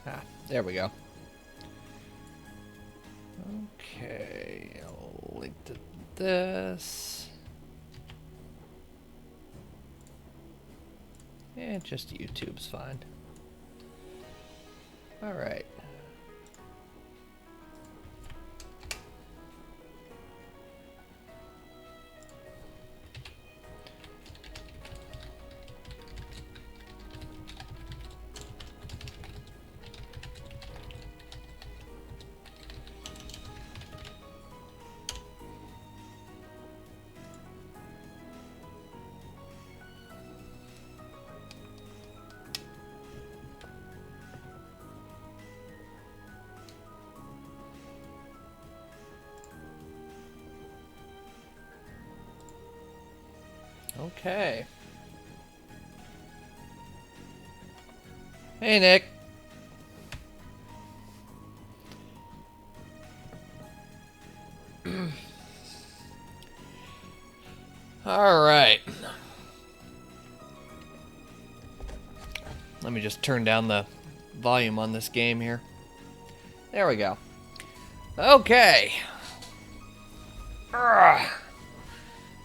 Ah, there we go. Okay, I'll link to this. Yeah, just YouTube's fine. Alright. Okay. Hey, Nick. Alright. Let me just turn down the volume on this game here. There we go. Okay.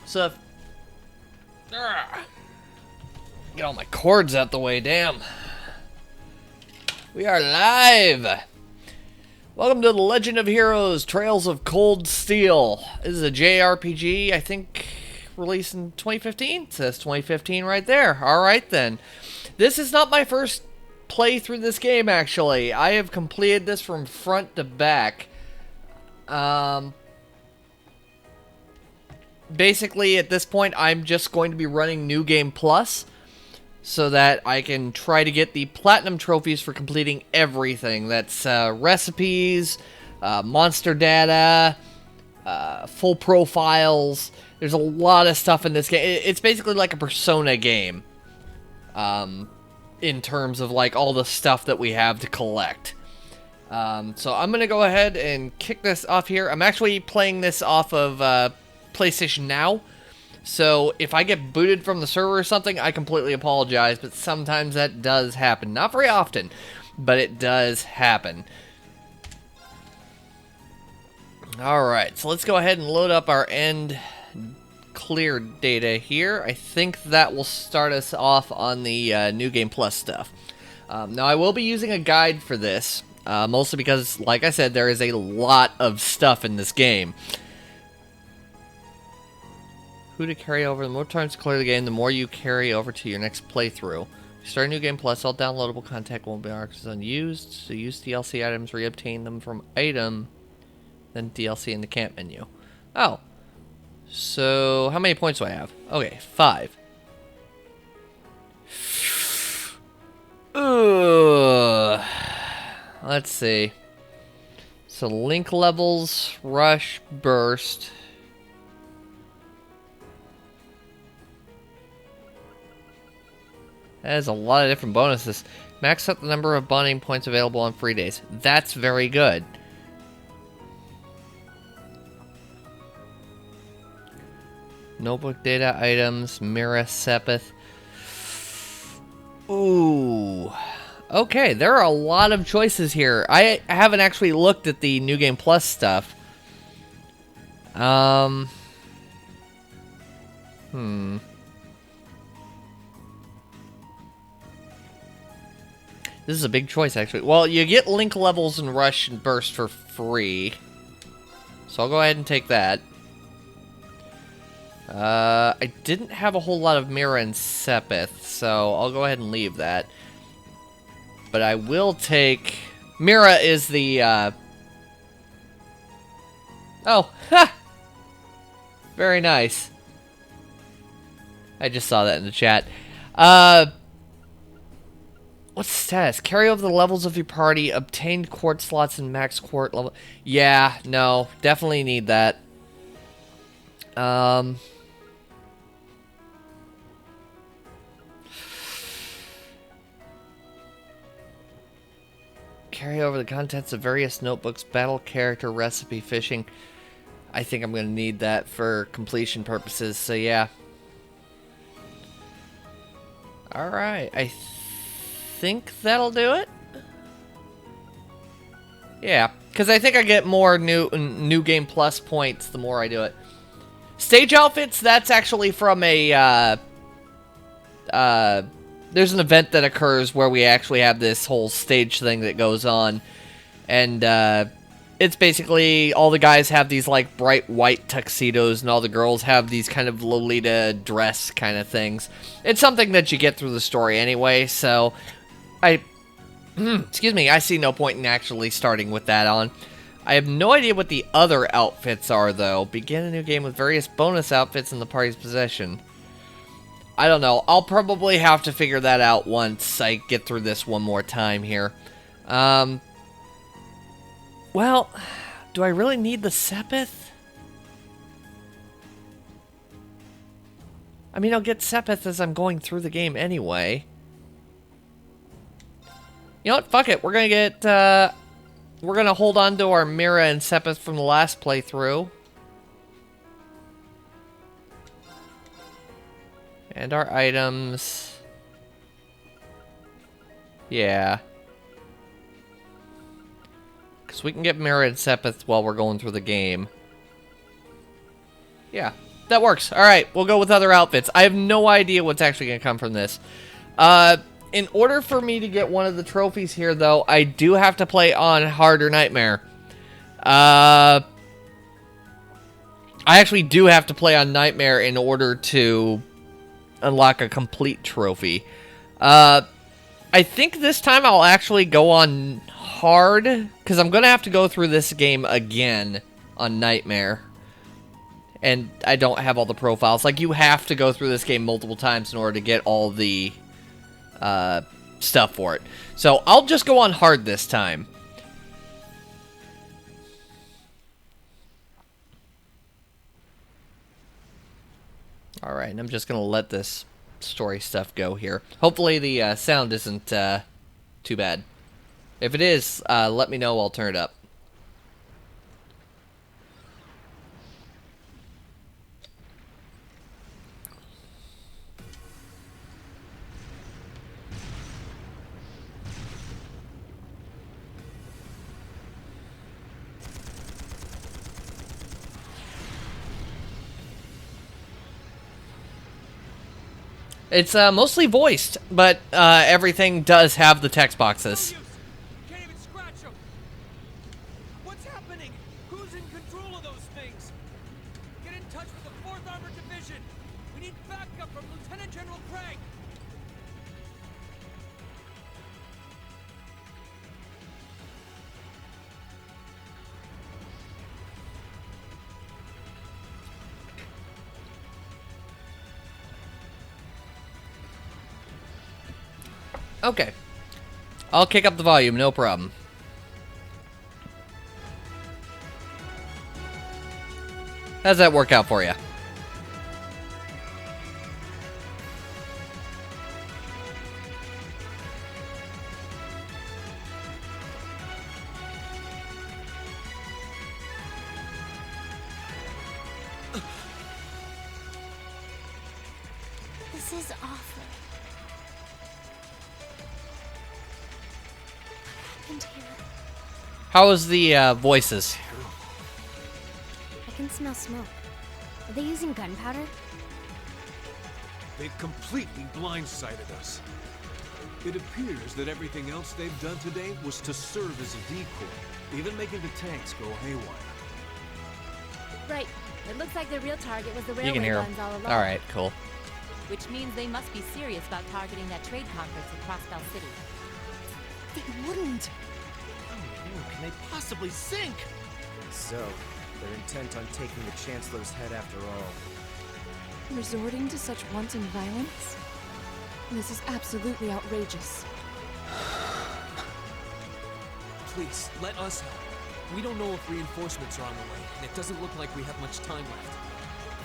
So, get all my cords out the way, damn. We are live. Welcome to The Legend of Heroes, Trails of Cold Steel. This is a JRPG, I think, released in 2015. It says 2015 right there. Alright then. This is not my first playthrough this game, actually. I have completed this from front to back. Basically, at this point, I'm just going to be running New Game Plus so that I can try to get the platinum trophies for completing everything. That's recipes, monster data, full profiles. There's a lot of stuff in this game. It's basically like a Persona game in terms of like all the stuff that we have to collect. So I'm going to go ahead and kick this off here. I'm actually playing this off of PlayStation Now. So if I get booted from the server or something, I completely apologize, but sometimes that does happen. Not very often, but it does happen. Alright, so let's go ahead and load up our end clear data here. I think that will start us off on the New Game Plus stuff. Now, I will be using a guide for this, mostly because, like I said, there is a lot of stuff in this game. Who to carry over. The more times to clear the game, the more you carry over to your next playthrough. If you start a New Game Plus, all downloadable content will be marked as unused, so use DLC items, re-obtain them from item, then DLC in the camp menu. Oh. So, how many points do I have? Okay, 5. Ugh. Let's see. So, link levels, rush, burst. That has a lot of different bonuses. Max out the number of bonding points available on free days. That's very good. Notebook data items, Mira Sepith. Ooh. Okay, there are a lot of choices here. I haven't actually looked at the New Game Plus stuff. This is a big choice, actually. Well, you get link levels and rush and burst for free. So I'll go ahead and take that. I didn't have a whole lot of Mira and Sepith, so I'll go ahead and leave that. But I will take... Mira is the, Oh, ha! Very nice. I just saw that in the chat. What's the status? Carry over the levels of your party, obtained court slots and max court level. Yeah, no, definitely need that. Carry over the contents of various notebooks, battle character, recipe, fishing. I think I'm going to need that for completion purposes, so yeah. Alright, I think that'll do it. Yeah, because I think I get more new game plus points the more I do it. Stage outfits, that's actually from a, there's an event that occurs where we actually have this whole stage thing that goes on. And, it's basically all the guys have these, like, bright white tuxedos, and all the girls have these kind of Lolita dress kind of things. It's something that you get through the story anyway, so excuse me, I see no point in actually starting with that on. I have no idea what the other outfits are, though. Begin a new game with various bonus outfits in the party's possession. I don't know. I'll probably have to figure that out once I get through this one more time here. Well, do I really need the Sepith? I mean, I'll get Sepith as I'm going through the game anyway. You know what? Fuck it. We're gonna get, we're gonna hold on to our Mira and Sepith from the last playthrough. And our items. Yeah. Because we can get Mira and Sepith while we're going through the game. Yeah, that works. Alright, we'll go with other outfits. I have no idea what's actually going to come from this. In order for me to get one of the trophies here, though, I do have to play on Harder Nightmare. I actually do have to play on Nightmare in order to unlock a complete trophy. I think this time I'll actually go on hard, because I'm going to have to go through this game again on Nightmare. And I don't have all the profiles. Like, you have to go through this game multiple times in order to get all the stuff for it. So I'll just go on hard this time. Alright, and I'm just going to let this story stuff go here. Hopefully the sound isn't too bad. If it is, let me know, I'll turn it up. It's mostly voiced, but everything does have the text boxes. Can't even scratch them. What's happening? Who's in control of those things? Get in touch with the 4th Armored Division. We need backup from Lieutenant General Craig. Okay. I'll kick up the volume, no problem. How's that work out for you? This is awful. What happened here? How was the voices? I can smell smoke. Are they using gunpowder? They've completely blindsided us. It appears that everything else they've done today was to serve as a decoy, even making the tanks go haywire. Right. It looks like the real target was the You railway can hear guns them. all along. Alright, cool. Which means they must be serious about targeting that trade conference in Crossbell City. They wouldn't. How low can they possibly sink? So, they're intent on taking the Chancellor's head after all. Resorting to such wanton violence? This is absolutely outrageous. Please, let us help. We don't know if reinforcements are on the way, and it doesn't look like we have much time left.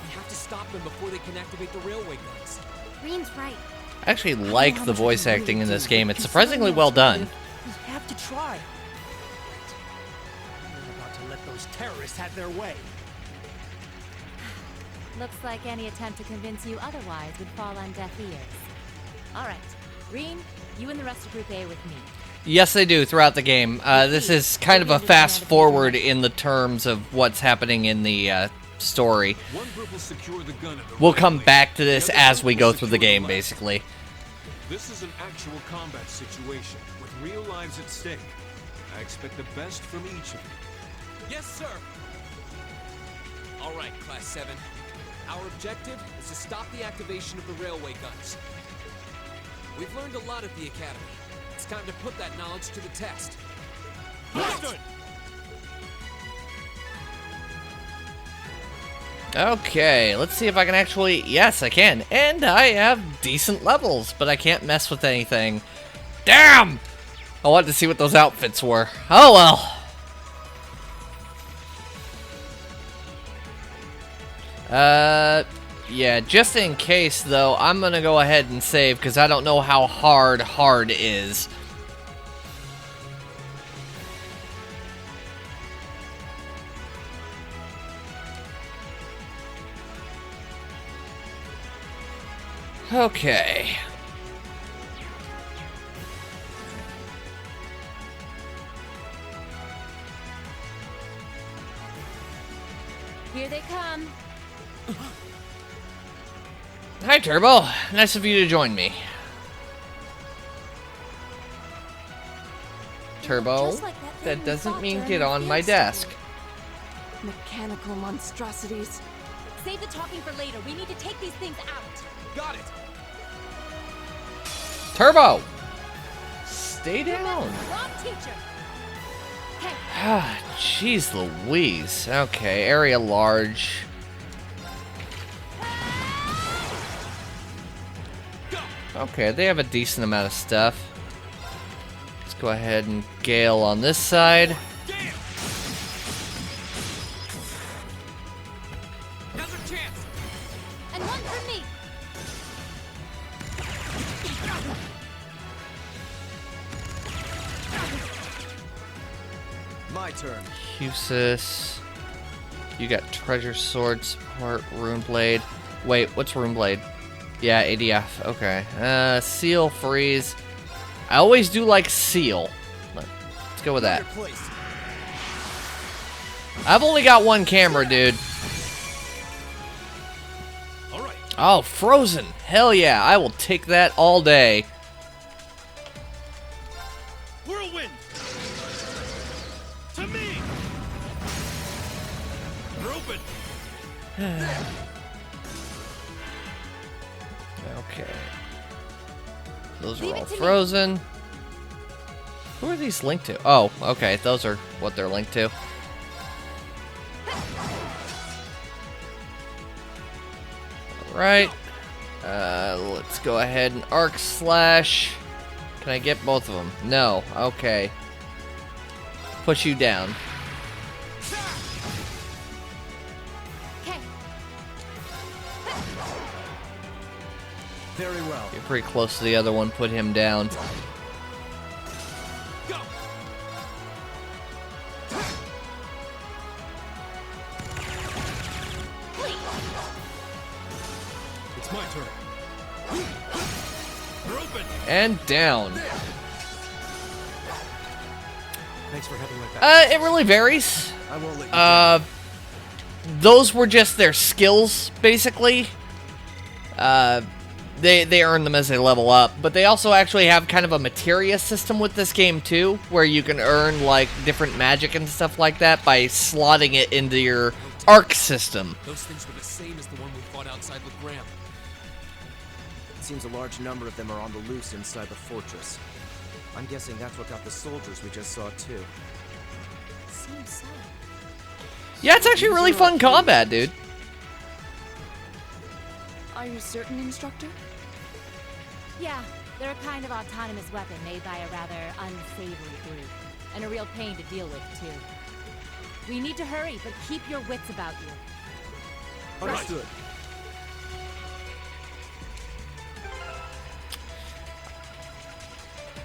We have to stop them before they can activate the railway guns. Green's right. I actually like the voice acting in this game. It's surprisingly well done. We have to try. We're not about to let those terrorists have their way. Looks like any attempt to convince you otherwise would fall on deaf ears. All right. Green, you and the rest of Group A with me. Yes, they do throughout the game. This is kind of a fast forward in the terms of what's happening in the story. One group will secure the gun at the We'll come railway. back to this The other as group we will go through the secure game, left. basically. This is an actual combat situation with real lives at stake. I expect the best from each of you. Yes, sir. All right, Class 7. Our objective is to stop the activation of the railway guns. We've learned a lot at the Academy. It's time to put that knowledge to the test. Understood! Okay, let's see if I can actually... Yes, I can. And I have decent levels, but I can't mess with anything. Damn! I wanted to see what those outfits were. Oh well. Yeah, just in case, though, I'm gonna go ahead and save, because I don't know how hard is. Okay. Here they come. Hi, Turbo. Nice of you to join me. Turbo, Just like that thing that we doesn't fought mean during get the on field my study. desk. Mechanical monstrosities. Save the talking for later. We need to take these things out. Got it! Turbo! Stay down. Wrong teacher. Okay, Ah, jeez Louise. Okay, area large. Okay, they have a decent amount of stuff. Let's go ahead and Gale on this side. Damn! Another chance! and one for me. My turn. Husis. You got Treasure Sword support, Rune Blade. Wait, what's Rune Blade? Yeah, ADF. Okay. Seal, Freeze. I always do like Seal. Let's go with that. Your place. I've only got one camera, dude. All right. Oh, Frozen. Hell yeah, I will take that all day. Whirlwind! To me! We're open! Okay. Those are Leave it all to me. frozen. Who are these linked to? Oh, okay. Those are what they're linked to. Right. Let's go ahead and arc slash. Can I get both of them? No. Okay. Push you down. Okay, Very well. You're pretty close to the other one. Put him down. Go! It's my turn. We're open! And down. Thanks for having my back. It really varies. I won't let you down. Those were just their skills, basically. They earn them as they level up, but they also actually have kind of a materia system with this game too, where you can earn like different magic and stuff like that by slotting it into your arc system. Those things were the same as the one we fought outside with Graham. It seems a large number of them are on the loose inside the fortress. I'm guessing that's what got the soldiers we just saw too. Seems so. Yeah, it's actually really fun combat, dude. Are you certain, Instructor? yeah, they're a kind of autonomous weapon made by a rather unsavory group. And a real pain to deal with, too. We need to hurry, but keep your wits about you. Understood.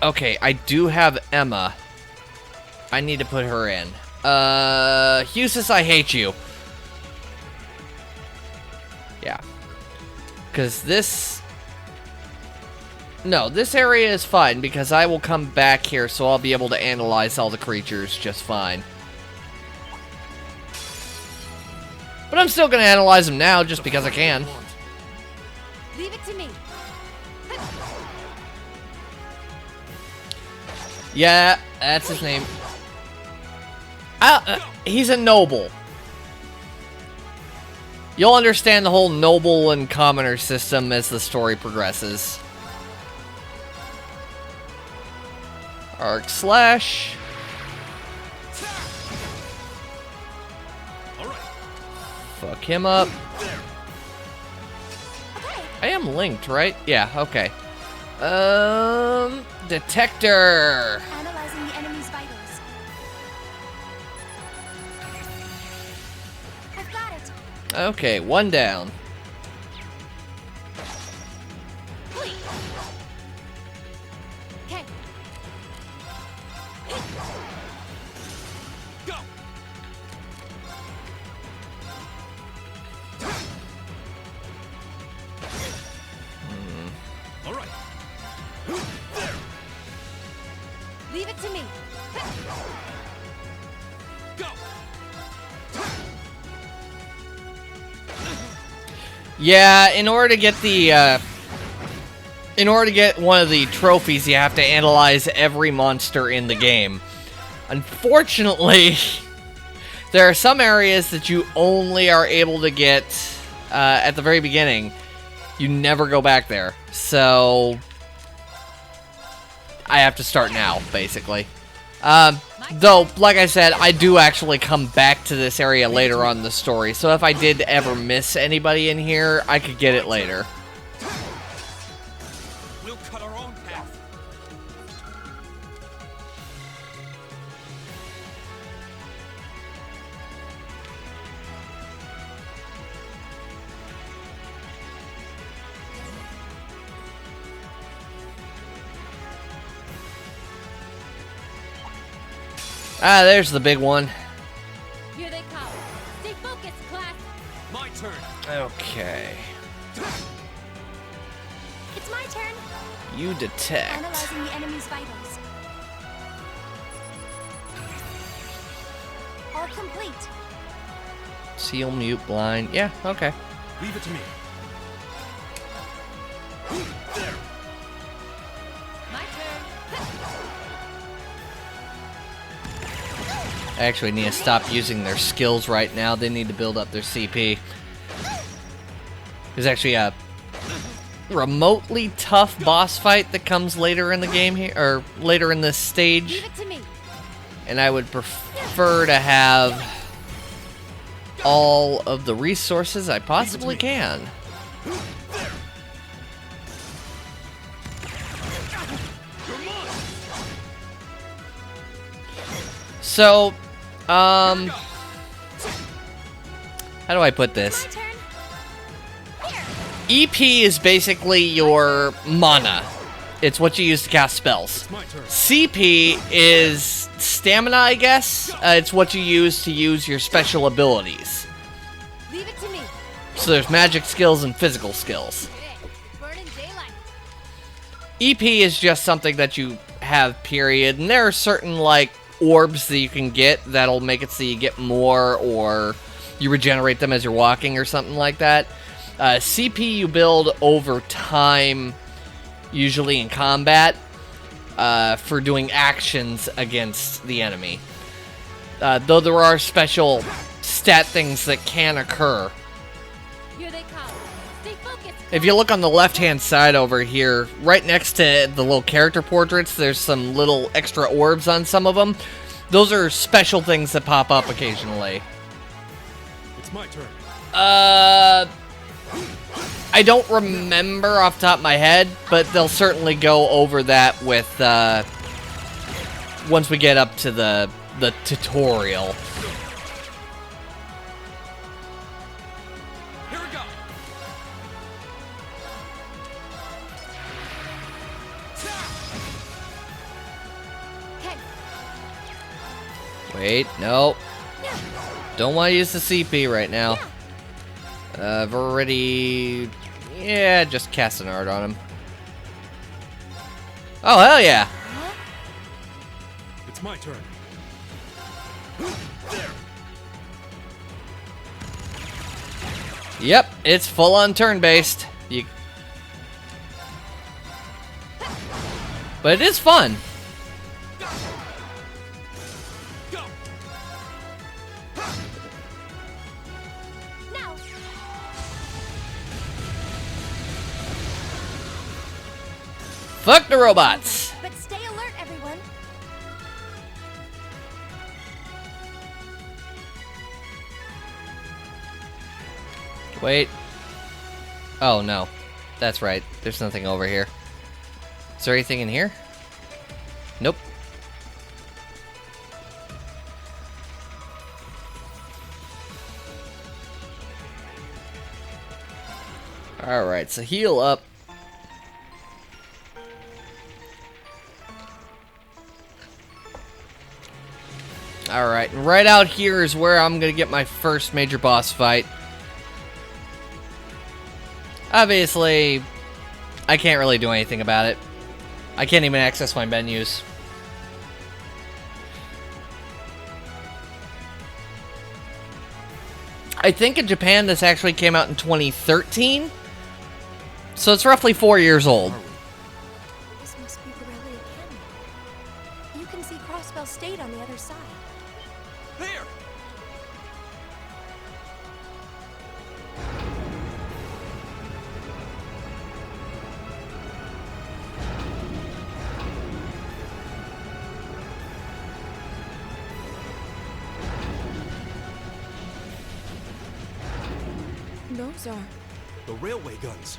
Okay, I do have Emma. I need to put her in. Husis, I hate you. Yeah. Because this... No, this area is fine because I will come back here, so I'll be able to analyze all the creatures just fine. But I'm still going to analyze them now just because I can. Leave it to me. Yeah, that's his name. He's a noble. You'll understand the whole noble and commoner system as the story progresses. Arc slash. Fuck him up. I am linked, right? Yeah, okay. Detector. Analyzing the enemy's vitals. I've got it. Okay, one down. Okay. Go! All right. Leave it to me. Go! Yeah, in order to get the, in order to get one of the trophies, you have to analyze every monster in the game. Unfortunately, there are some areas that you only are able to get at the very beginning. You never go back there. So, I have to start now, basically. Though, like I said, I do actually come back to this area later on in the story. So if I did ever miss anybody in here, I could get it later. We'll cut our own path. Ah, there's the big one. Here they come. Stay focused, class. My turn. Okay. It's my turn. You detect. Analyzing the enemy's vitals. All complete. Seal, mute, blind. Yeah, okay. Leave it to me. There. My turn. I actually need to stop using their skills right now. They need to build up their CP. There's actually a remotely tough boss fight that comes later in the game here, or later in this stage. Leave it to me. And I would prefer to have all of the resources I possibly can. So, how do I put this? My turn. EP is basically your mana. It's what you use to cast spells. My turn. CP is stamina, I guess. It's what you use your special abilities. Leave it to me. So there's magic skills and physical skills. Burning daylight. EP is just something that you have, period. And there are certain, like, orbs that you can get that'll make it so you get more, or you regenerate them as you're walking or something like that. CP you build over time, usually in combat, for doing actions against the enemy. Though there are special stat things that can occur. Here they come. Stay focused. If you look on the left-hand side over here, right next to the little character portraits, there's some little extra orbs on some of them. Those are special things that pop up occasionally. It's my turn. I don't remember off the top of my head, but they'll certainly go over that with, once we get up to the tutorial. Here we go. Okay. Wait, no. Don't want to use the CP right now. I've already... Yeah, just cast an art on him. Oh, hell yeah. It's my turn. Yep, it's full on turn-based. But it is fun. Go! Now! Fuck the robots. But stay alert, everyone. Wait. Oh, no. That's right. There's nothing over here. Is there anything in here? Nope. Alright, so heal up. Alright, and right out here is where I'm gonna get my first major boss fight. Obviously, I can't really do anything about it. I can't even access my menus. I think in Japan this actually came out in 2013, so it's roughly 4 years old. This must be Borrelia Academy. You can see Crossbell State on the other side. There! Those are... The railway guns.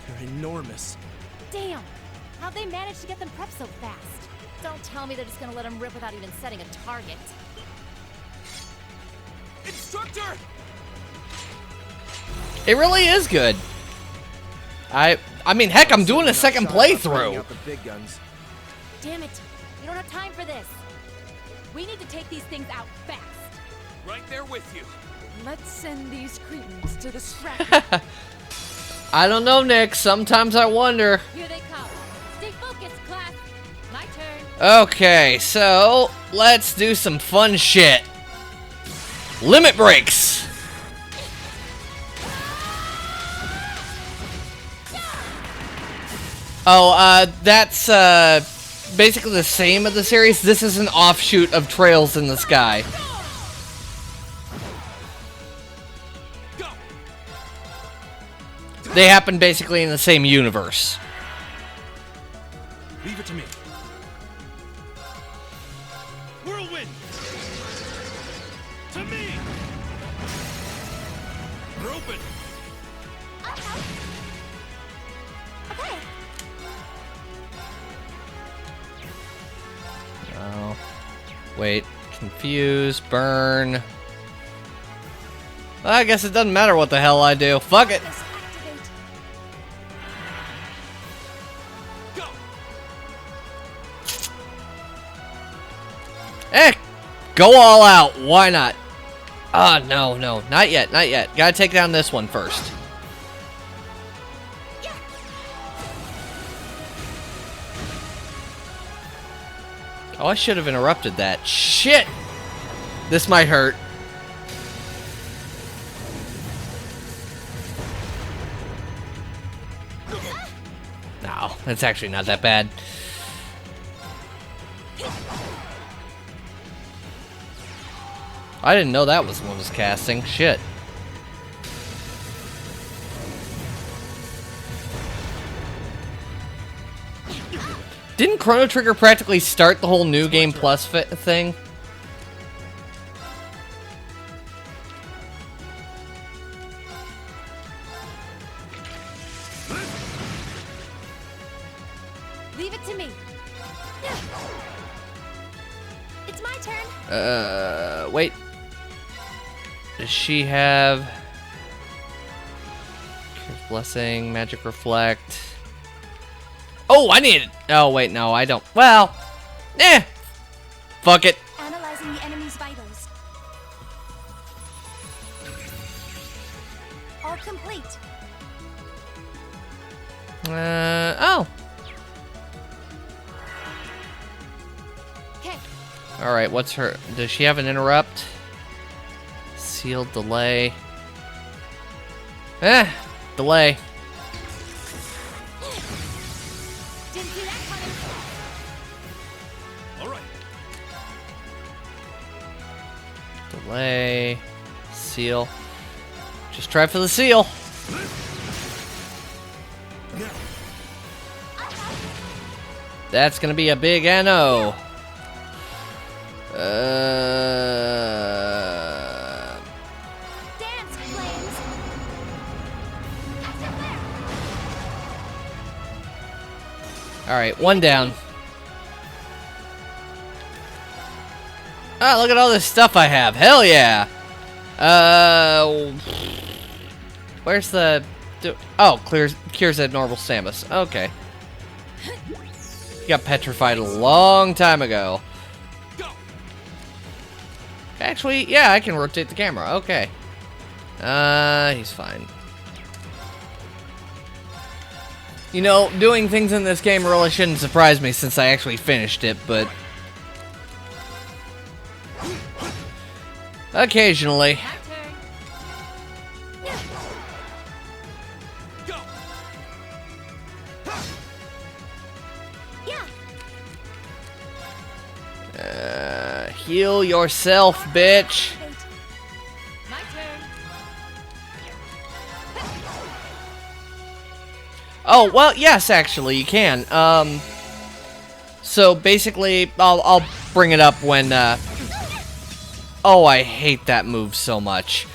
They're enormous. Damn! How'd they manage to get them prepped so fast? Don't tell me they're just gonna let them rip without even setting a target. Instructor! It really is good. I mean, heck, I'm doing a second Bringing playthrough. out the big guns. Damn it! We don't have time for this! We need to take these things out fast! Right there with you. Let's send these cretins to the scrap. I don't know, Nick. Sometimes I wonder. Here they come! Stay focused, class! My turn! Okay, so let's do some fun shit. Limit breaks. Oh, that's basically the same of the series. This is an offshoot of Trails in the Sky. Go! They happen basically in the same universe. Leave it to me. Whirlwind! To me! Rope it! Okay. Oh. Wait. Confuse. Burn. Well, I guess it doesn't matter what the hell I do. Fuck it. Let's activate. Go! Eh. Go all out. Why not? Ah, no, no. Not yet. Not yet. Gotta take down this one first. Oh, I should have interrupted that. Shit! This might hurt. No, that's actually not that bad. I didn't know that was one was casting. Shit. Didn't Chrono Trigger practically start the whole New Game Plus thing? Leave it to me! It's my turn. Wait. Does she have... Curse Blessing, Magic Reflect... Oh, I need it! Oh, wait, no, I don't. Well, fuck it. Analyzing the enemy's vitals. All complete. Oh. Alright, what's her... Does she have an interrupt? Sealed delay. Delay. Didn't see that coming. All right. Delay. Seal. Just try for the seal. That's gonna be a big NO. Dance, flames! Alright, one down. Ah, look at all this stuff I have. Hell yeah! Where's the... Oh, cures abnormal stamus. Okay. He got petrified a long time ago. Go. Actually, yeah, I can rotate the camera. Okay. He's fine. You know, doing things in this game really shouldn't surprise me since I actually finished it, but... occasionally. My turn. Go. Yeah! Heal yourself, bitch. My turn. Oh, well, yes, actually, you can. So basically, I'll bring it up when, oh, I hate that move so much.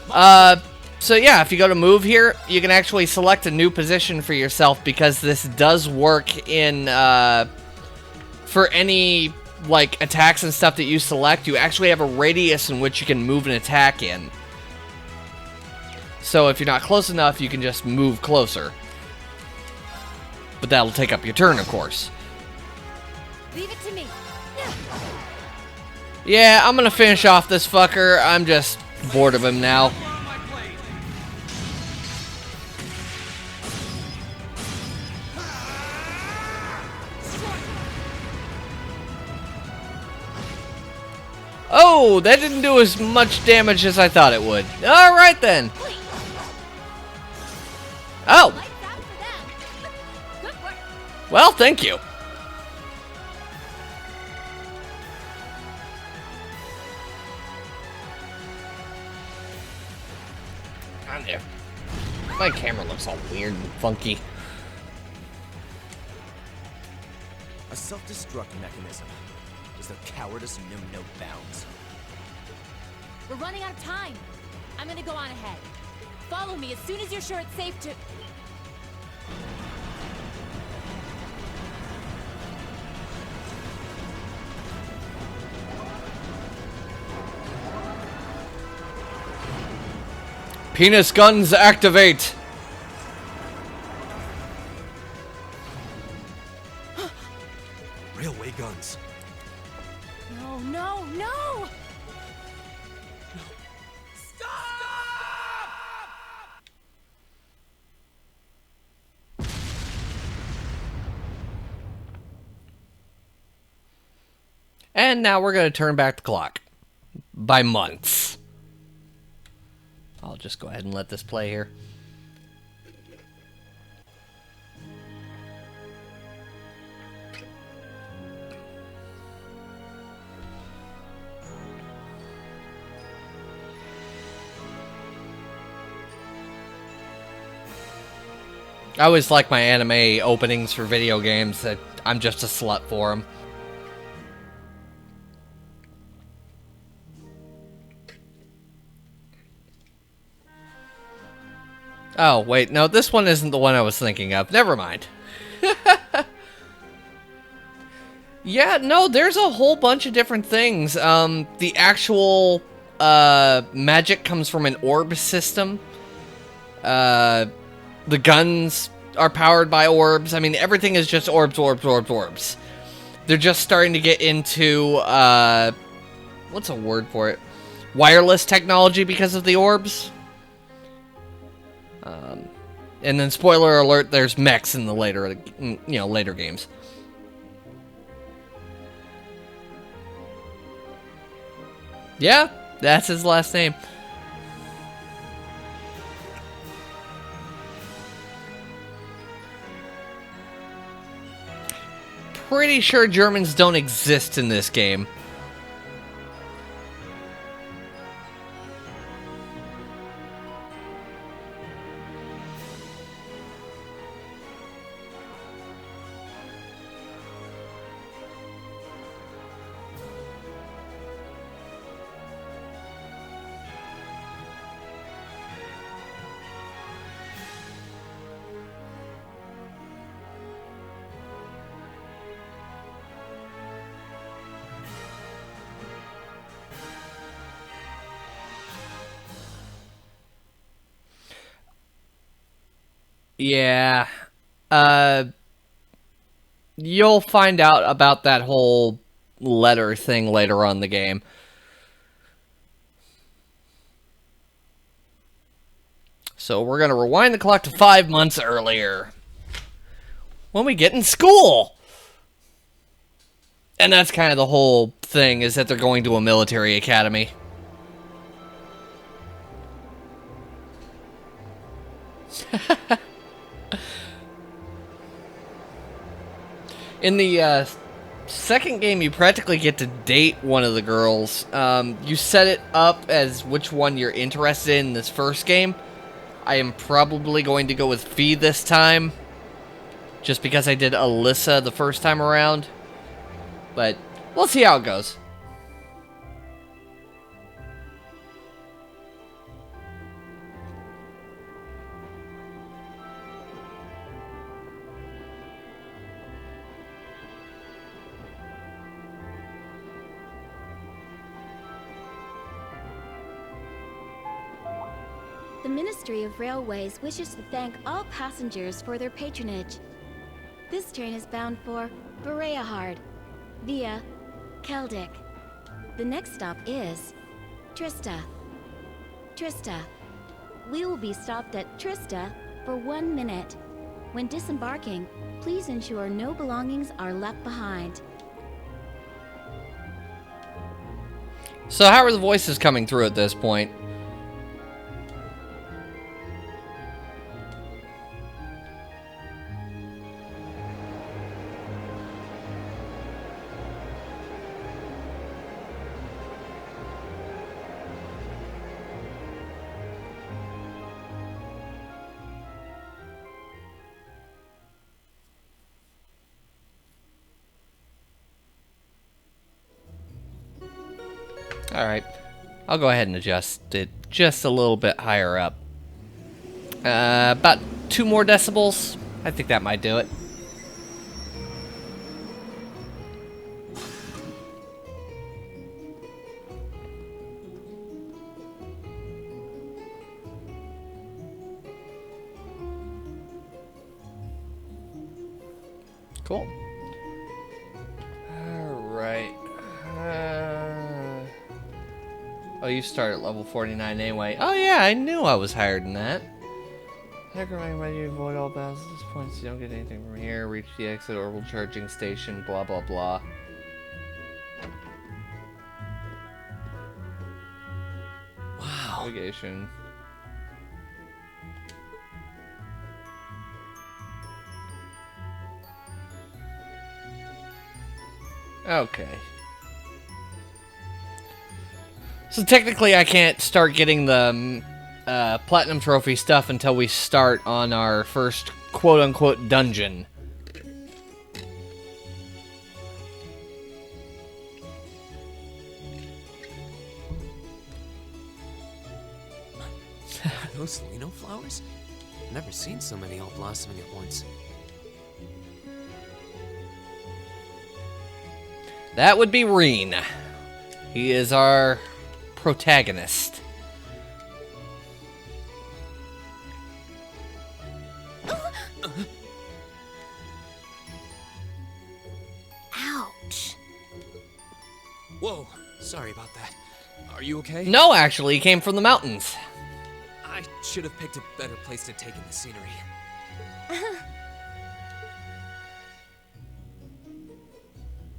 So yeah, if you go to move here, you can actually select a new position for yourself because this does work in, for any, like, attacks and stuff that you select, you actually have a radius in which you can move an attack in. So if you're not close enough, you can just move closer. But that'll take up your turn, of course. Leave it to me. Yeah, I'm gonna finish off this fucker. I'm just bored of him now. We're on my blade. Oh, that didn't do as much damage as I thought it would. Alright then. Oh, Lights out for them! Good work! well, thank you. On there. My camera looks all weird and funky. A self-destruct mechanism. Does their cowardice know no bounds? We're running out of time. I'm gonna go on ahead. Follow me as soon as you're sure it's safe to... Penis guns activate. Railway guns. No, no, no! And now we're going to turn back the clock. By months. I'll just go ahead and let this play here. I always like my anime openings for video games. That I'm just a slut for them. Oh, wait, no, this one isn't the one I was thinking of. Never mind. Yeah, no, there's a whole bunch of different things. The actual magic comes from an orb system. The guns are powered by orbs. I mean, everything is just orbs, orbs, orbs, orbs. They're just starting to get into, what's a word for it? Wireless technology because of the orbs. And then, spoiler alert, there's mechs in the later, later games. Yeah, that's his last name. Pretty sure Germans don't exist in this game. Yeah. You'll find out about that whole letter thing later on in the game. So we're going to rewind the clock to 5 months earlier. When we get in school. And that's kind of the whole thing, is that they're going to a military academy. In the second game, you practically get to date one of the girls. You set it up as which one you're interested in this first game. I am probably going to go with Fee this time, just because I did Alyssa the first time around. But we'll see how it goes. The Ministry of Railways wishes to thank all passengers for their patronage. This train is bound for Bereahard via Keldic. The next stop is Trista. Trista. We will be stopped at Trista for 1 minute. When disembarking, please ensure no belongings are left behind. So how are the voices coming through at this point? Alright, I'll go ahead and adjust it just a little bit higher up. About 2 more decibels. I think that might do it. Cool. Alright. Oh, you start at level 49 anyway. Oh yeah, I knew I was higher than that. I recommend when you avoid all battles at this point so you don't get anything from here. Reach the exit orbital charging station, blah blah blah. Wow. Navigation. Okay. So technically I can't start getting the Platinum Trophy stuff until we start on our first quote-unquote dungeon. Are those Lino flowers? I've never seen so many all blossoming at once. That would be Reen. He is our protagonist. Ouch. Whoa, sorry about that. Are you okay? No, actually, he came from the mountains. I should have picked a better place to take in the scenery.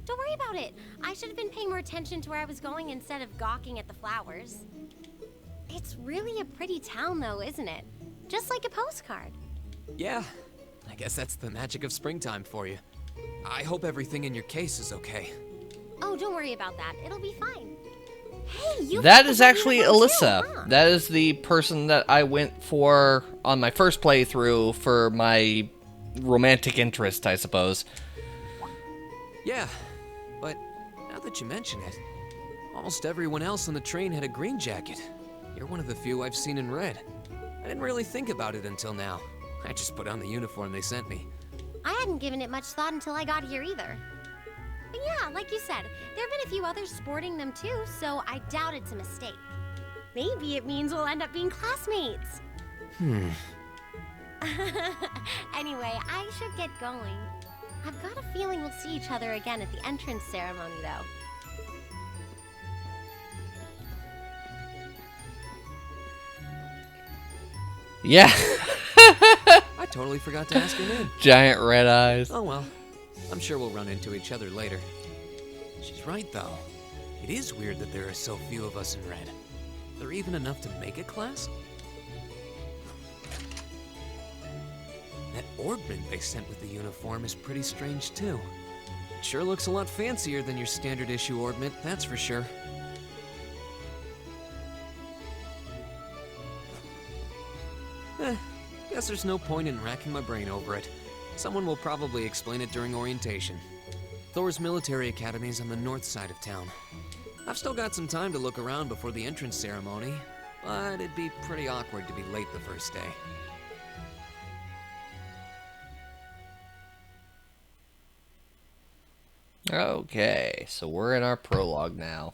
Don't worry about about it. I should have been paying more attention to where I was going instead of gawking at the flowers. It's really a pretty town, though, isn't it? Just like a postcard. Yeah, I guess that's the magic of springtime for you. I hope everything in your case is okay. Oh, don't worry about that. It'll be fine. Hey, you. That is actually Alyssa. Too, huh? That is the person that I went for on my first playthrough for my romantic interest, I suppose. Yeah, but now that you mention it, almost everyone else on the train had a green jacket. You're one of the few I've seen in red. I didn't really think about it until now. I just put on the uniform they sent me. I hadn't given it much thought until I got here either. But yeah, like you said, there have been a few others sporting them too, so I doubt it's a mistake. Maybe it means we'll end up being classmates. Anyway, I should get going. I've got a feeling we'll see each other again at the entrance ceremony, though. Yeah. I totally forgot to ask her name. Giant red eyes. Oh well, I'm sure we'll run into each other later. She's right, though. It is weird that there are so few of us in red. Are there even enough to make a class? That orbment they sent with the uniform is pretty strange, too. It sure looks a lot fancier than your standard issue orbment, that's for sure. Guess there's no point in racking my brain over it. Someone will probably explain it during orientation. Thor's military academy is on the north side of town. I've still got some time to look around before the entrance ceremony, but it'd be pretty awkward to be late the first day. Okay, so we're in our prologue now.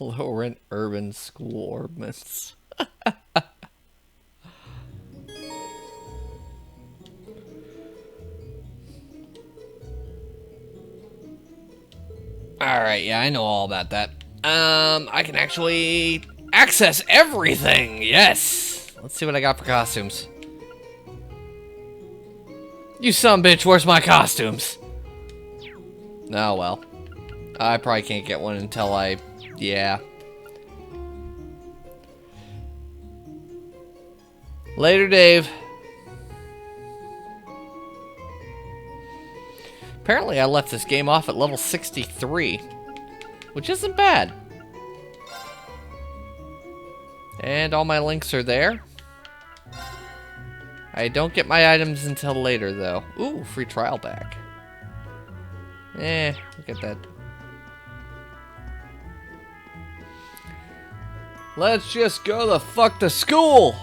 Laurent Urban School Orbments. Alright, yeah, I know all about that. I can actually access everything! Yes! Let's see what I got for costumes. You sumbitch, where's my costumes? Oh, well. I probably can't get one until yeah. Later, Dave. Apparently, I left this game off at level 63, which isn't bad. And all my links are there. I don't get my items until later, though. Ooh, free trial back. Look at that. Let's just go the fuck to school!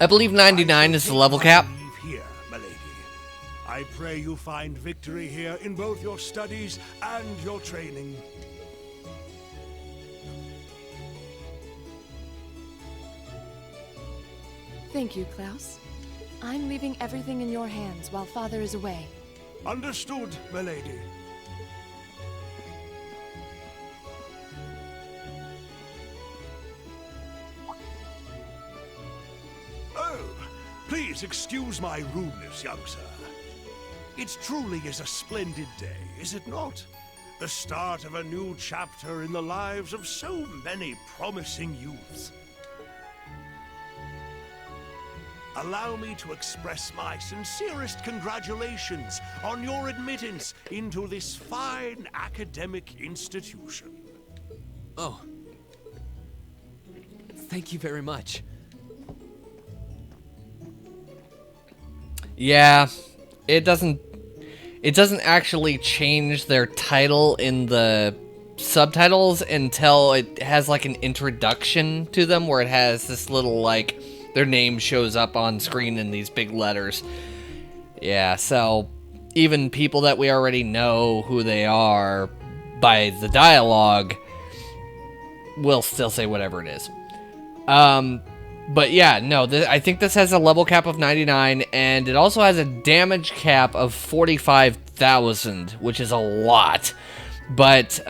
I believe 99 is the level cap. Here, milady. I pray you find victory here in both your studies and your training. Thank you, Klaus. I'm leaving everything in your hands while Father is away. Understood, milady. Oh, please excuse my rudeness, young sir. It truly is a splendid day, is it not? The start of a new chapter in the lives of so many promising youths. Allow me to express my sincerest congratulations on your admittance into this fine academic institution. Oh. Thank you very much. Yeah, it doesn't actually change their title in the subtitles until it has like an introduction to them where it has this little like their name shows up on screen in these big letters. Yeah, so even people that we already know who they are by the dialogue will still say whatever it is. But yeah, no, I think this has a level cap of 99, and it also has a damage cap of 45,000, which is a lot. But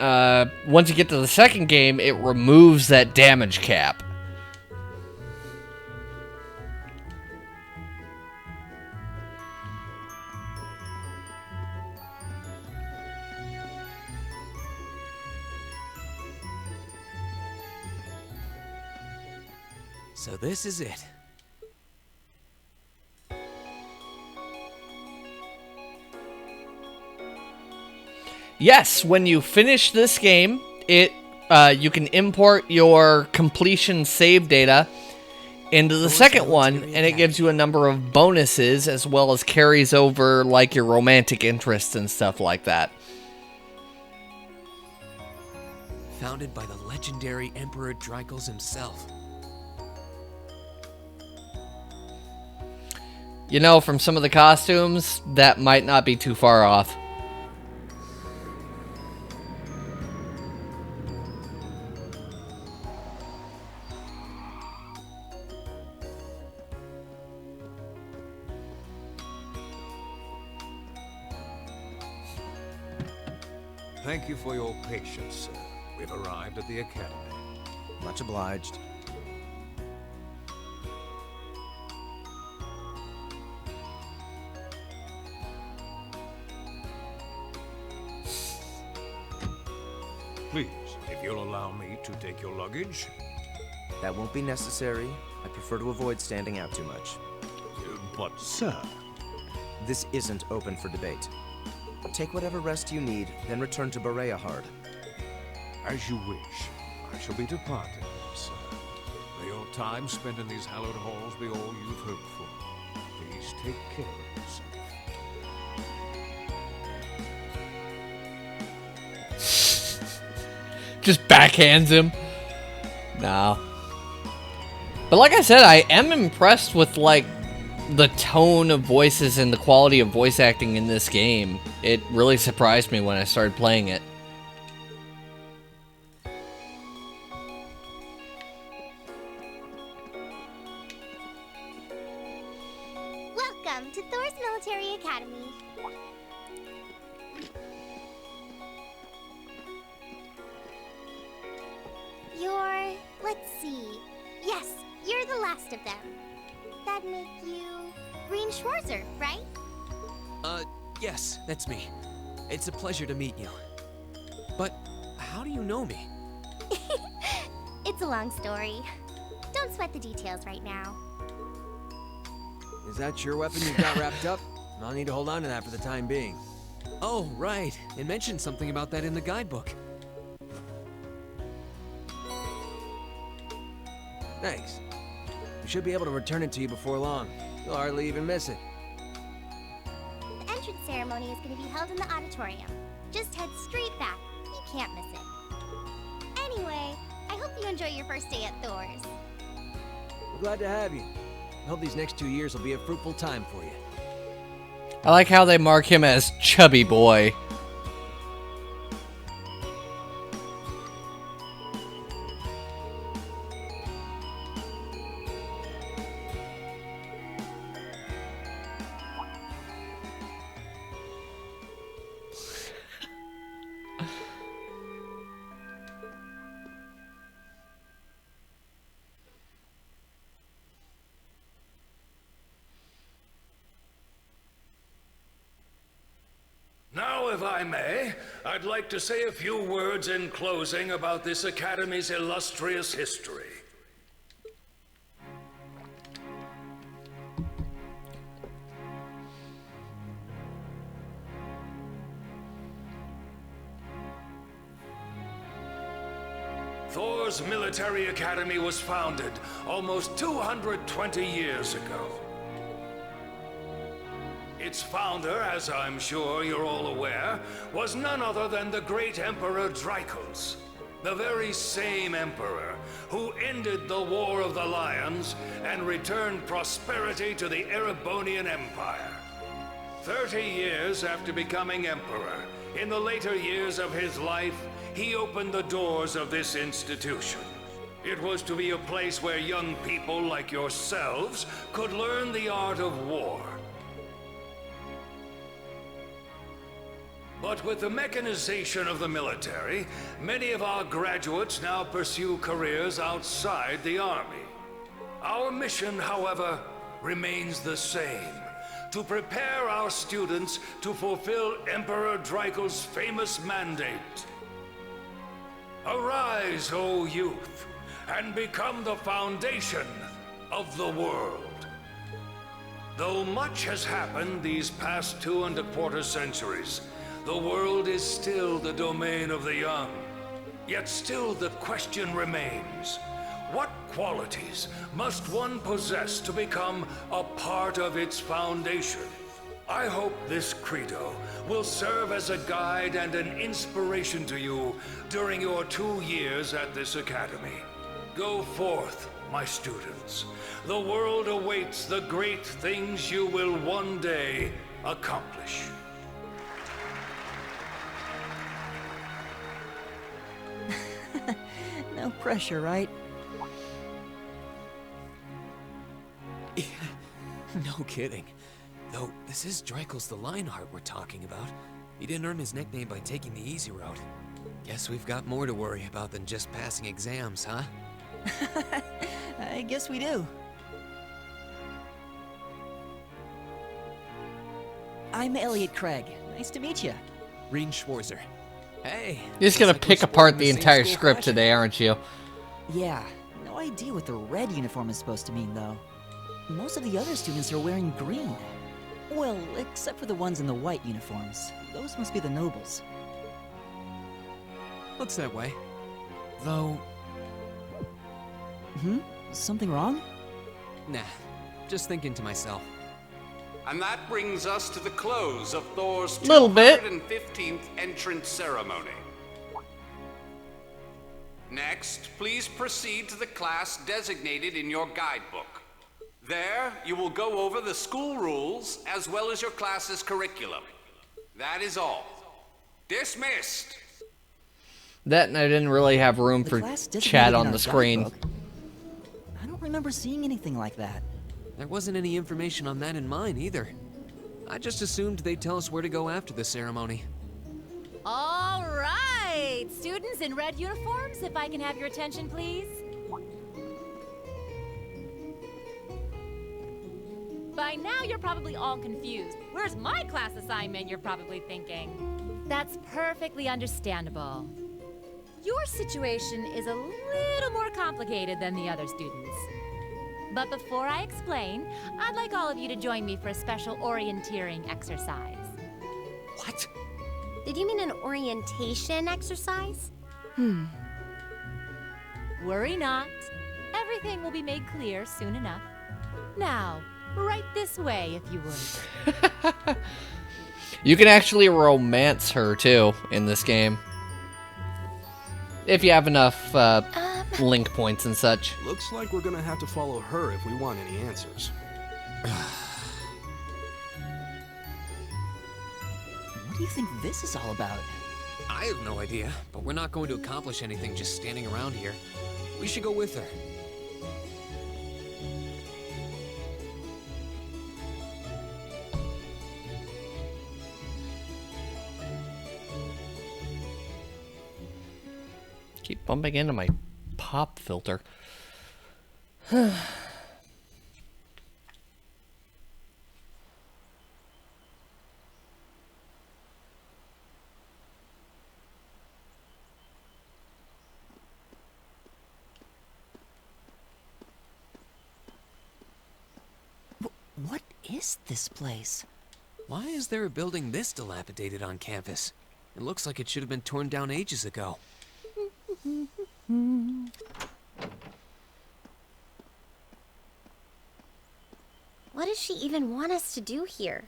once you get to the second game, it removes that damage cap. So this is it. Yes, when you finish this game, you can import your completion save data into the second one, and it gives you a number of bonuses as well as carries over like your romantic interests and stuff like that. Founded by the legendary Emperor Dreichels himself. You know, from some of the costumes, that might not be too far off. Thank you for your patience, sir. We've arrived at the Academy. Much obliged. Please, if you'll allow me to take your luggage. That won't be necessary. I prefer to avoid standing out too much. But, sir... This isn't open for debate. Take whatever rest you need, then return to Bereahard. As you wish. I shall be departing, sir. May your time spent in these hallowed halls be all you've hoped for. Please take care of yourself. Just backhands him. No. But like I said, I am impressed with, like, the tone of voices and the quality of voice acting in this game. It really surprised me when I started playing it. Welcome to Thor's Military Academy. Let's see. Yes, you're the last of them. That'd make you Green Schwarzer, right? Yes, that's me. It's a pleasure to meet you. But how do you know me? It's a long story. Don't sweat the details right now. Is that your weapon you've got wrapped up? I'll need to hold on to that for the time being. Oh, right. It mentioned something about that in the guidebook. Thanks. We should be able to return it to you before long. You'll hardly even miss it. The entrance ceremony is going to be held in the auditorium. Just head straight back. You can't miss it. Anyway, I hope you enjoy your first day at Thor's. We're glad to have you. I hope these next 2 years will be a fruitful time for you. I like how they mark him as Chubby Boy. Now, if I may, I'd like to say a few words in closing about this Academy's illustrious history. Thor's Military Academy was founded almost 220 years ago. Its founder, as I'm sure you're all aware, was none other than the great Emperor Dreichels, the very same emperor who ended the War of the Lions and returned prosperity to the Erebonian Empire. 30 years after becoming emperor, in the later years of his life, he opened the doors of this institution. It was to be a place where young people like yourselves could learn the art of war. But with the mechanization of the military, many of our graduates now pursue careers outside the Army. Our mission, however, remains the same: to prepare our students to fulfill Emperor Draco's famous mandate. Arise, O youth, and become the foundation of the world. Though much has happened these past 2¼ centuries, the world is still the domain of the young. Yet still the question remains: what qualities must one possess to become a part of its foundation? I hope this credo will serve as a guide and an inspiration to you during your 2 years at this academy. Go forth, my students. The world awaits the great things you will one day accomplish. No pressure, right? No kidding. Though, this is Draco's the Lionheart we're talking about. He didn't earn his nickname by taking the easy road. Guess we've got more to worry about than just passing exams, huh? I guess we do. I'm Elliot Craig. Nice to meet you. Rean Schwarzer. Hey. You're just gonna pick apart the entire script today, aren't you? Yeah, no idea what the red uniform is supposed to mean, though. Most of the other students are wearing green. Well, except for the ones in the white uniforms. Those must be the nobles. Looks that way. Though... Something wrong? Nah, just thinking to myself. And that brings us to the close of Thor's Little bit. 215th entrance ceremony. Next, please proceed to the class designated in your guidebook. There, you will go over the school rules as well as your class's curriculum. That is all. Dismissed! That and I didn't really have room for chat on the screen. I don't remember seeing anything like that. There wasn't any information on that in mine either. I just assumed they'd tell us where to go after the ceremony. All right, students in red uniforms, if I can have your attention, please. By now, you're probably all confused. Where's my class assignment, you're probably thinking. That's perfectly understandable. Your situation is a little more complicated than the other students. But before I explain, I'd like all of you to join me for a special orienteering exercise. What? Did you mean an orientation exercise? Worry not. Everything will be made clear soon enough. Now, right this way, if you would. You can actually romance her, too, in this game. If you have enough link points and such. Looks like we're gonna have to follow her if we want any answers. What do you think this is all about? I have no idea, but we're not going to accomplish anything just standing around here. We should go with her. Keep bumping into my pop filter. What is this place? Why is there a building this dilapidated on campus? It looks like it should have been torn down ages ago. What does she even want us to do here?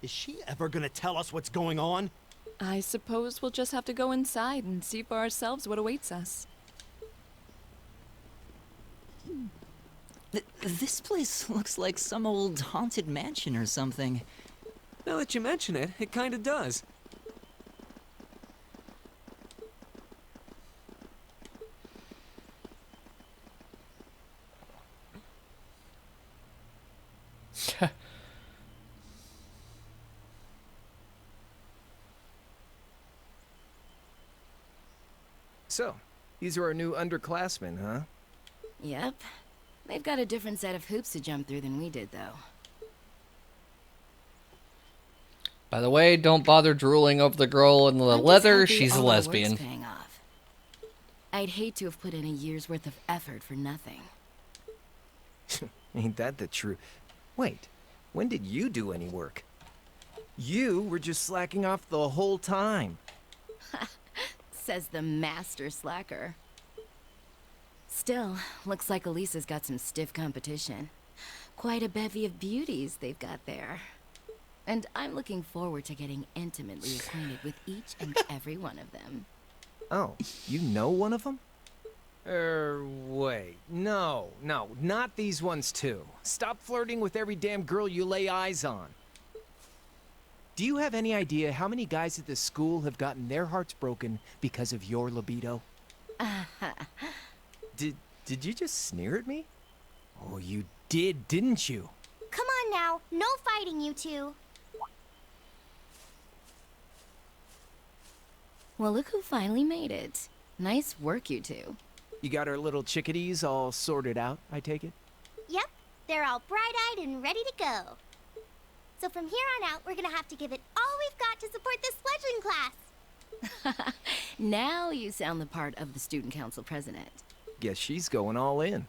Is she ever gonna tell us what's going on? I suppose we'll just have to go inside and see for ourselves what awaits us. This place looks like some old haunted mansion or something. Now that you mention it, it kinda does. So, these are our new underclassmen, huh? Yep. They've got a different set of hoops to jump through than we did, though. By the way, don't bother drooling over the girl in the I'm just leather. happy She's a all our work's lesbian. paying off. I'd hate to have put in a year's worth of effort for nothing. Ain't that the truth? Wait, when did you do any work? You were just slacking off the whole time. Says the master slacker. Still, looks like Elisa's got some stiff competition. Quite a bevy of beauties they've got there. And I'm looking forward to getting intimately acquainted with each and every one of them. Oh, you know one of them? Wait. No, not these ones too. Stop flirting with every damn girl you lay eyes on. Do you have any idea how many guys at this school have gotten their hearts broken because of your libido? Did you just sneer at me? Oh, you did, didn't you? Come on now, no fighting, you two. Well, look who finally made it. Nice work, you two. You got our little chickadees all sorted out, I take it? Yep, they're all bright-eyed and ready to go. So from here on out, we're gonna have to give it all we've got to support this fledgling class. Now you sound the part of the student council president. Guess she's going all in.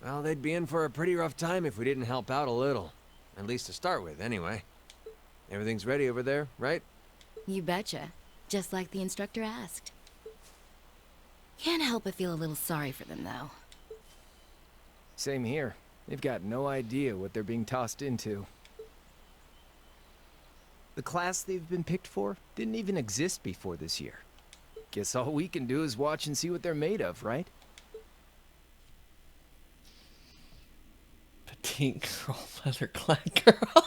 Well, they'd be in for a pretty rough time if we didn't help out a little. At least to start with, anyway. Everything's ready over there, right? You betcha. Just like the instructor asked. Can't help but feel a little sorry for them, though. Same here. They've got no idea what they're being tossed into. The class they've been picked for didn't even exist before this year. Guess all we can do is watch and see what they're made of, right? Petite girl, leather clad girl.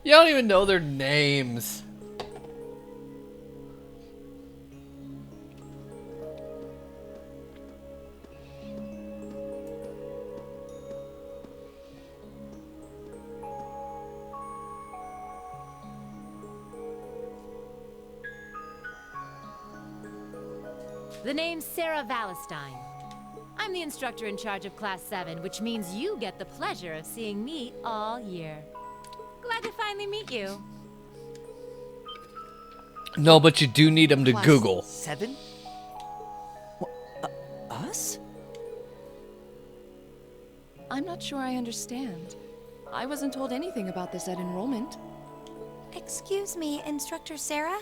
You don't even know their names. The name's Sarah Valestine. I'm the instructor in charge of Class 7, which means you get the pleasure of seeing me all year. Glad to finally meet you. No, but you do need them to Class Google. 7? Us? I'm not sure I understand. I wasn't told anything about this at enrollment. Excuse me, Instructor Sarah?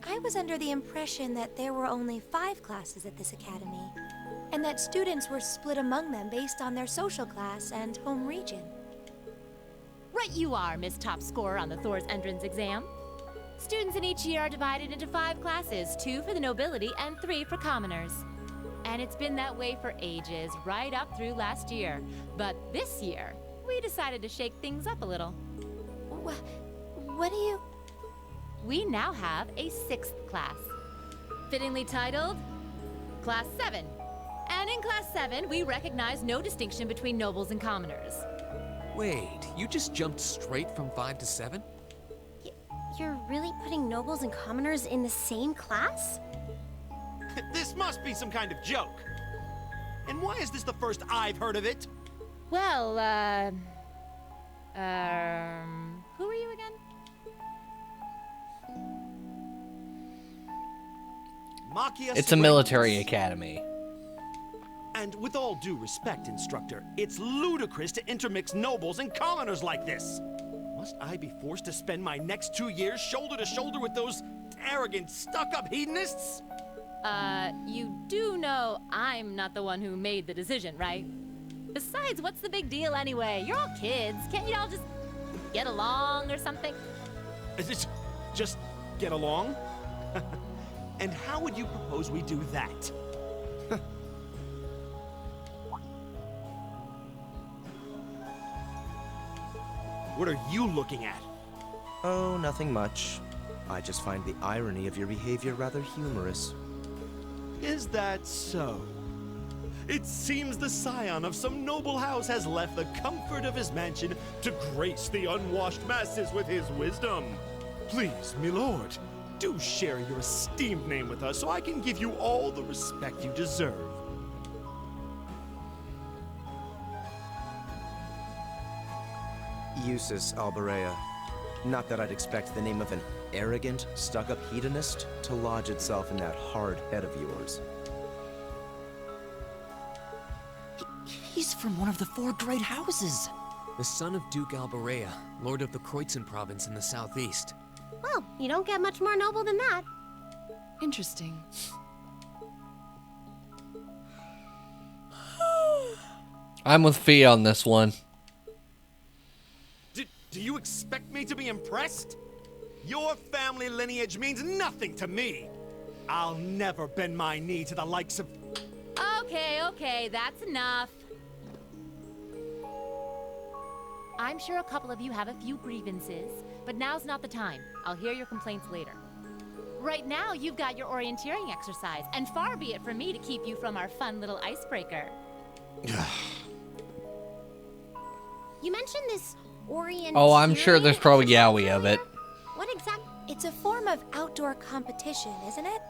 I was under the impression that there were only 5 classes at this academy, and that students were split among them based on their social class and home region. Right you are, Miss Top Scorer on the Thor's entrance exam. Students in each year are divided into 5 classes, 2 for the nobility and 3 for commoners. And it's been that way for ages, right up through last year. But this year, we decided to shake things up a little. What do you... We now have a 6th class, fittingly titled Class 7. And in Class 7, we recognize no distinction between nobles and commoners. Wait, you just jumped straight from 5 to 7? You're really putting nobles and commoners in the same class? This must be some kind of joke. And why is this the first I've heard of it? Well, who are you again? Makia It's a military academy. And with all due respect, Instructor, it's ludicrous to intermix nobles and commoners like this. Must I be forced to spend my next 2 years shoulder to shoulder with those arrogant, stuck-up hedonists? You do know I'm not the one who made the decision, right? Besides, what's the big deal anyway? You're all kids. Can't you all just get along or something? Just get along? And how would you propose we do that? What are you looking at? Oh, nothing much. I just find the irony of your behavior rather humorous. Is that so? It seems the scion of some noble house has left the comfort of his mansion to grace the unwashed masses with his wisdom. Please, milord, do share your esteemed name with us so I can give you all the respect you deserve. Eustace Alberea. Not that I'd expect the name of an arrogant, stuck-up hedonist to lodge itself in that hard head of yours. He's from one of the 4 great houses. The son of Duke Alberea, lord of the Kreutzen province in the southeast. Well, you don't get much more noble than that. Interesting. I'm with Fee on this one. Do you expect me to be impressed? Your family lineage means nothing to me. I'll never bend my knee to the likes of... Okay, that's enough. I'm sure a couple of you have a few grievances, but now's not the time. I'll hear your complaints later. Right now, you've got your orienteering exercise, and far be it from me to keep you from our fun little icebreaker. You mentioned this orienteering. Oh, I'm sure there's probably yaoi of it. What exactly? It's a form of outdoor competition, isn't it?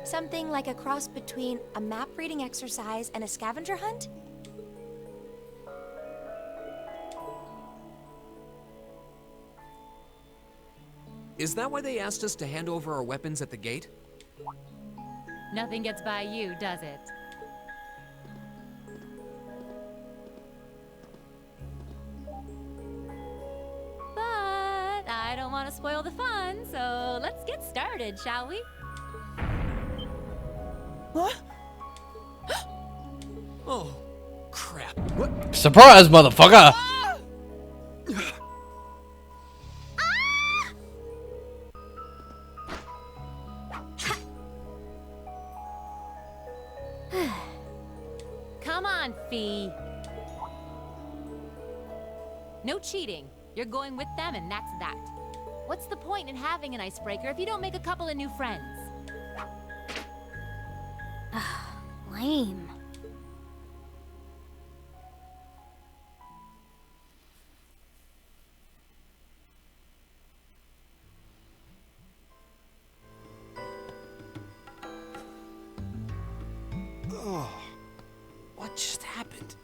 Something like a cross between a map-reading exercise and a scavenger hunt? Is that why they asked us to hand over our weapons at the gate? Nothing gets by you, does it? But I don't want to spoil the fun, so let's get started, shall we? What? Oh, crap. What? Surprise, motherfucker! Come on, Fee. No cheating. You're going with them, and that's that. What's the point in having an icebreaker if you don't make a couple of new friends? Lame. Oh, what just happened?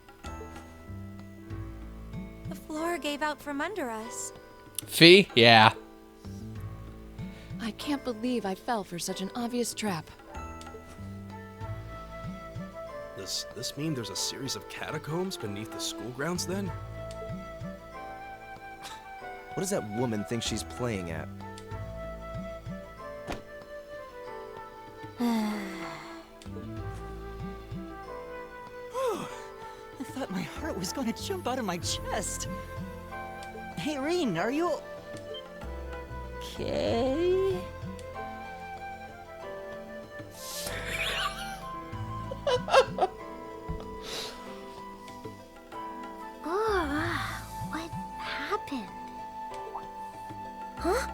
The floor gave out from under us. Fee? Yeah. I can't believe I fell for such an obvious trap. Does this mean there's a series of catacombs beneath the school grounds then? What does that woman think she's playing at? I thought my heart was going to jump out of my chest. Hey, Rean, are you... okay? What happened? Huh?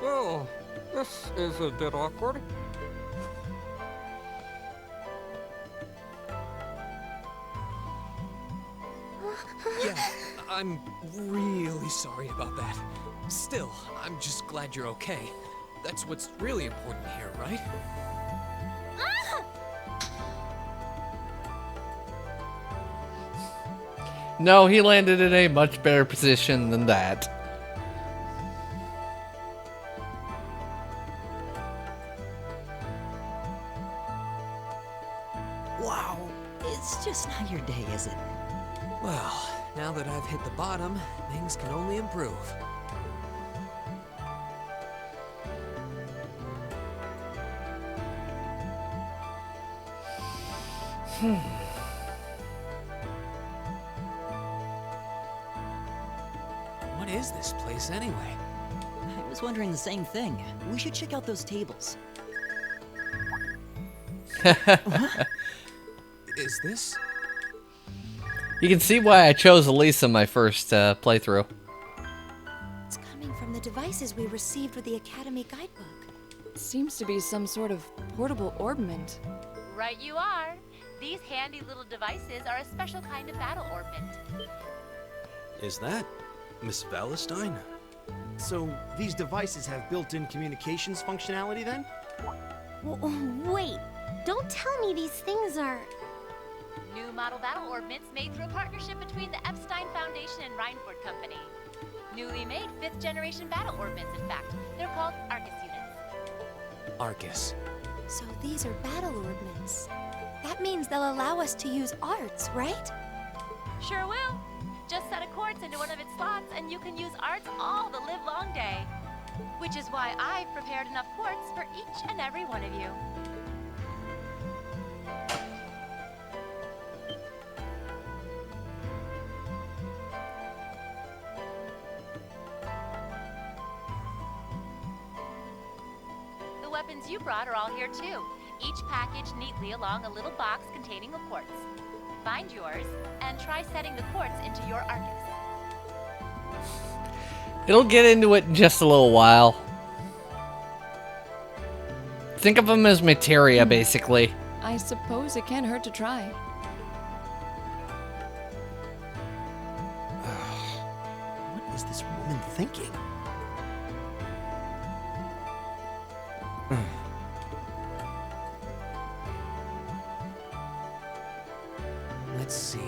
Oh, this is a bit awkward. Yeah, I'm really sorry about that. Still, I'm just glad you're okay. That's what's really important here, right? No, he landed in a much better position than that. Wow, it's just not your day, is it? Well, now that I've hit the bottom, things can only improve. What is this place anyway? I was wondering the same thing. We should check out those tables. Is this? You can see why I chose Elisa my first playthrough. It's coming from the devices we received with the Academy guidebook. Seems to be some sort of portable orbment. Right you are. These handy little devices are a special kind of battle orbment. Is that? Miss Valentine? So, these devices have built-in communications functionality then? Wait, don't tell me these things are... New model battle ordnance made through a partnership between the Epstein Foundation and Reinford Company. Newly made 5th generation battle ordnance, in fact. They're called Arcus units. Arcus. So these are battle ordnance. That means they'll allow us to use arts, right? Sure will. Just set a quartz into one of its slots and you can use arts all the live-long day. Which is why I've prepared enough quartz for each and every one of you. The weapons you brought are all here too, each packaged neatly along a little box containing a quartz. Find yours, and try setting the quartz into your Arcus. It'll get into it in just a little while. Think of them as materia, basically. I suppose it can't hurt to try. What is this woman thinking? Let's see.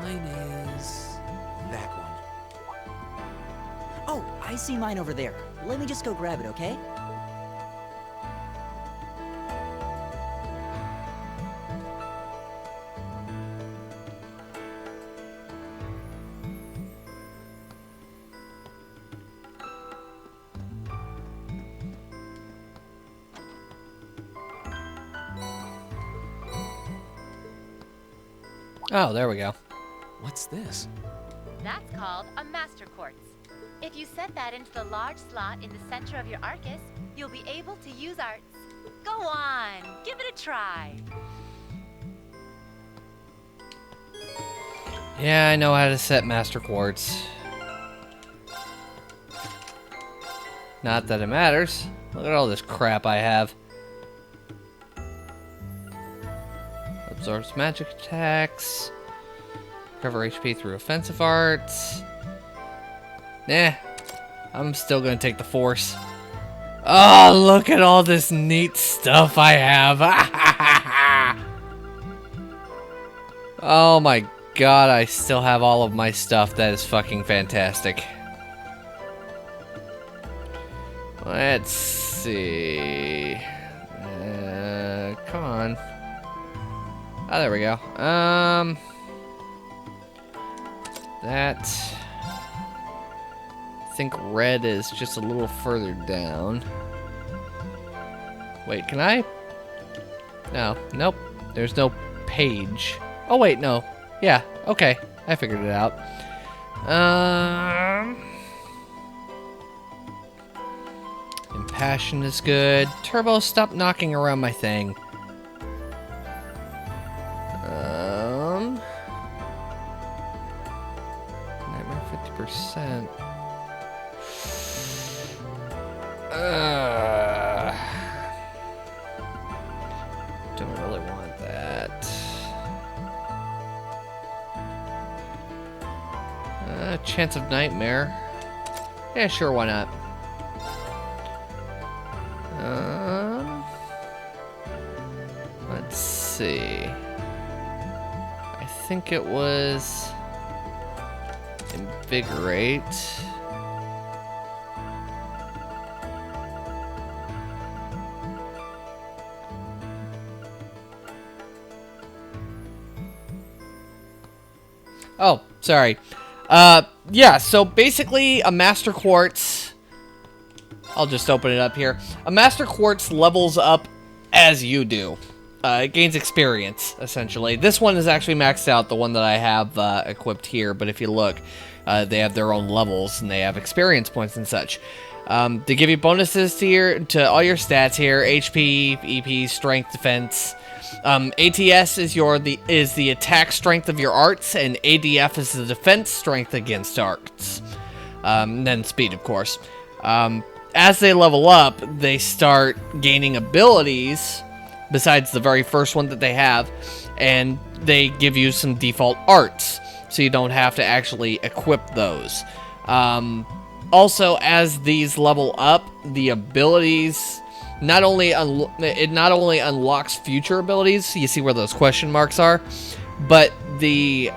Mine is that one. Oh, I see mine over there. Let me just go grab it, okay? Oh, there we go. What's this? That's called a Master Quartz. If you set that into the large slot in the center of your Arcus, you'll be able to use arts. Go on, give it a try. Yeah, I know how to set Master Quartz. Not that it matters. Look at all this crap I have. Absorbs magic attacks. Recover HP through offensive arts. Nah, I'm still gonna take the force. Oh, look at all this neat stuff I have. Oh my god, I still have all of my stuff. That is fucking fantastic. Let's see. Come on. Oh, there we go. That... I think red is just a little further down. Wait, can I? No. Nope. There's no page. Oh, wait, no. Yeah, okay. I figured it out. Impassion is good. Turbo, stop knocking around my thing. Nightmare 50%. Don't really want that. Chance of nightmare. Yeah, sure, why not? Let's see. I think it was invigorate. Oh, sorry. Yeah, so basically a Master Quartz... I'll just open it up here. A Master Quartz levels up as you do. It gains experience, essentially. This one is actually maxed out, the one that I have equipped here, but if you look, they have their own levels, and they have experience points and such. They give you bonuses to all your stats here, HP, EP, strength, defense. ATS is the attack strength of your arts, and ADF is the defense strength against arts. And then speed, of course. As they level up, they start gaining abilities, besides the very first one that they have, and they give you some default arts, so you don't have to actually equip those. Also, as these level up, the abilities it not only unlocks future abilities, you see where those question marks are, but the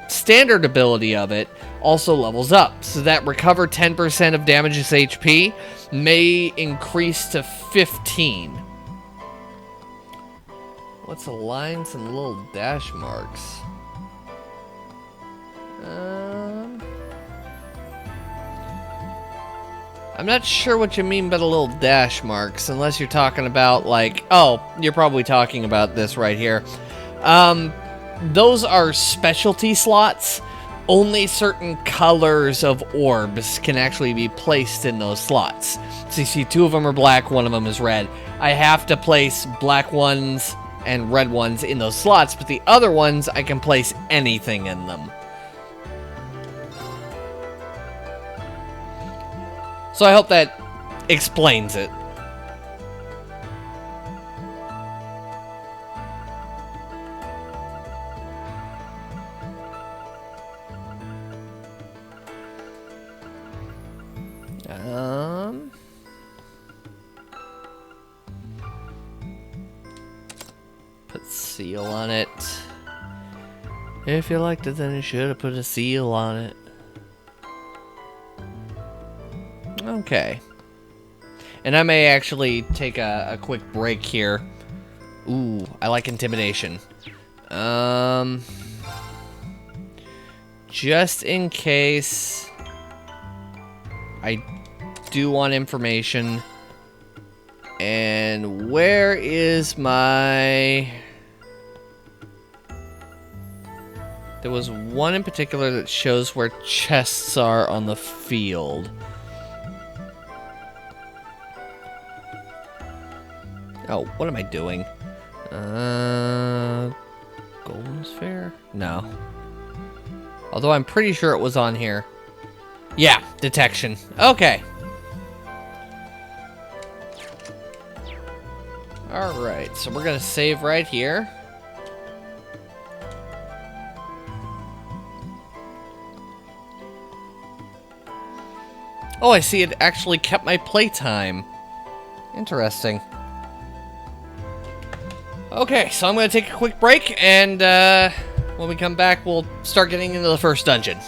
standard ability of it also levels up. So that recover 10% of damage's HP may increase to 15. What's the lines and little dash marks? I'm not sure what you mean by the little dash marks, unless you're talking about, like, oh, you're probably talking about this right here. Those are specialty slots. Only certain colors of orbs can actually be placed in those slots. So you see 2 of them are black, 1 of them is red. I have to place black ones and red ones in those slots, but the other ones, I can place anything in them. So I hope that explains it. Put seal on it. If you liked it, then you should have put a seal on it. Okay. And I may actually take a quick break here. Ooh, I like intimidation. Just in case I do want information. And where is my... There was one in particular that shows where chests are on the field. Oh, what am I doing? Golden Sphere? No. Although I'm pretty sure it was on here. Yeah, detection. Okay. Alright, so we're gonna save right here. Oh, I see it actually kept my playtime. Interesting. Okay, so I'm going to take a quick break, and when we come back, we'll start getting into the first dungeon.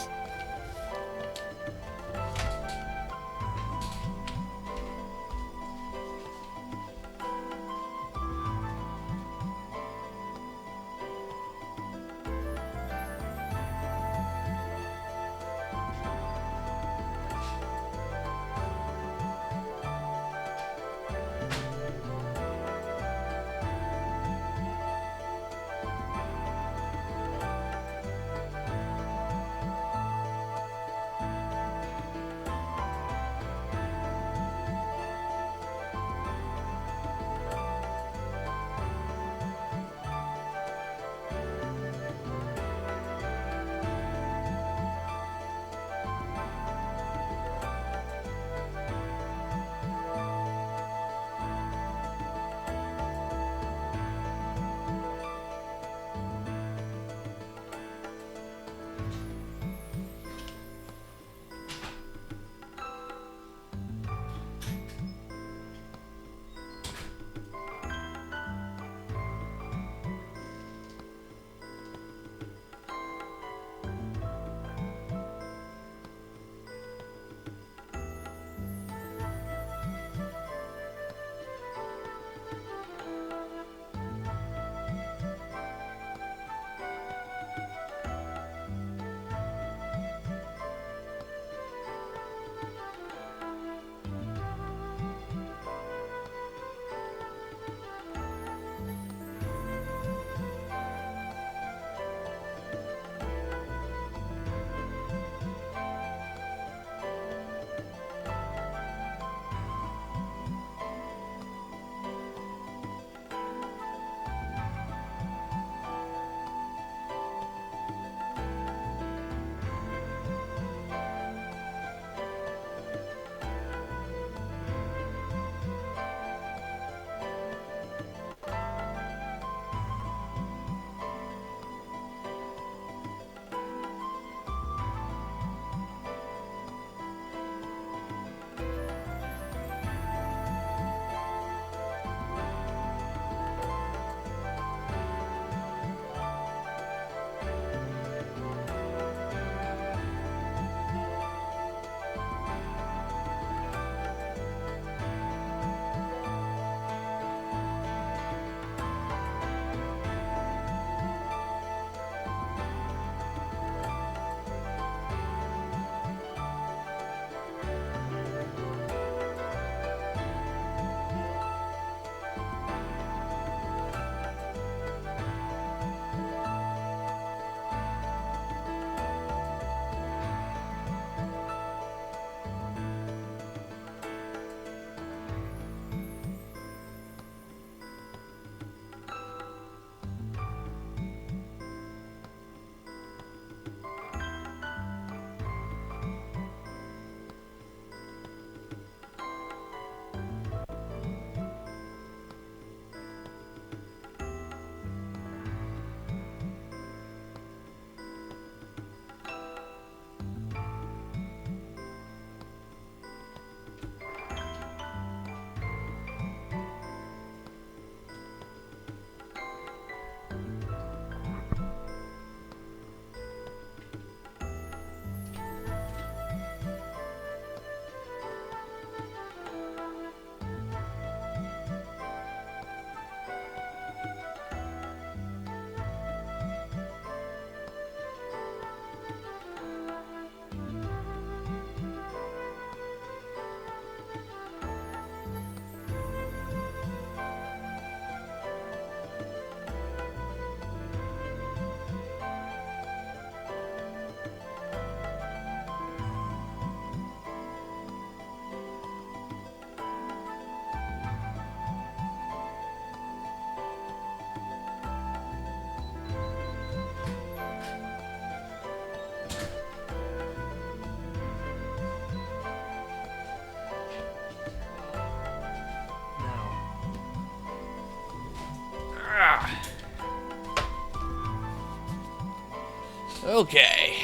Okay.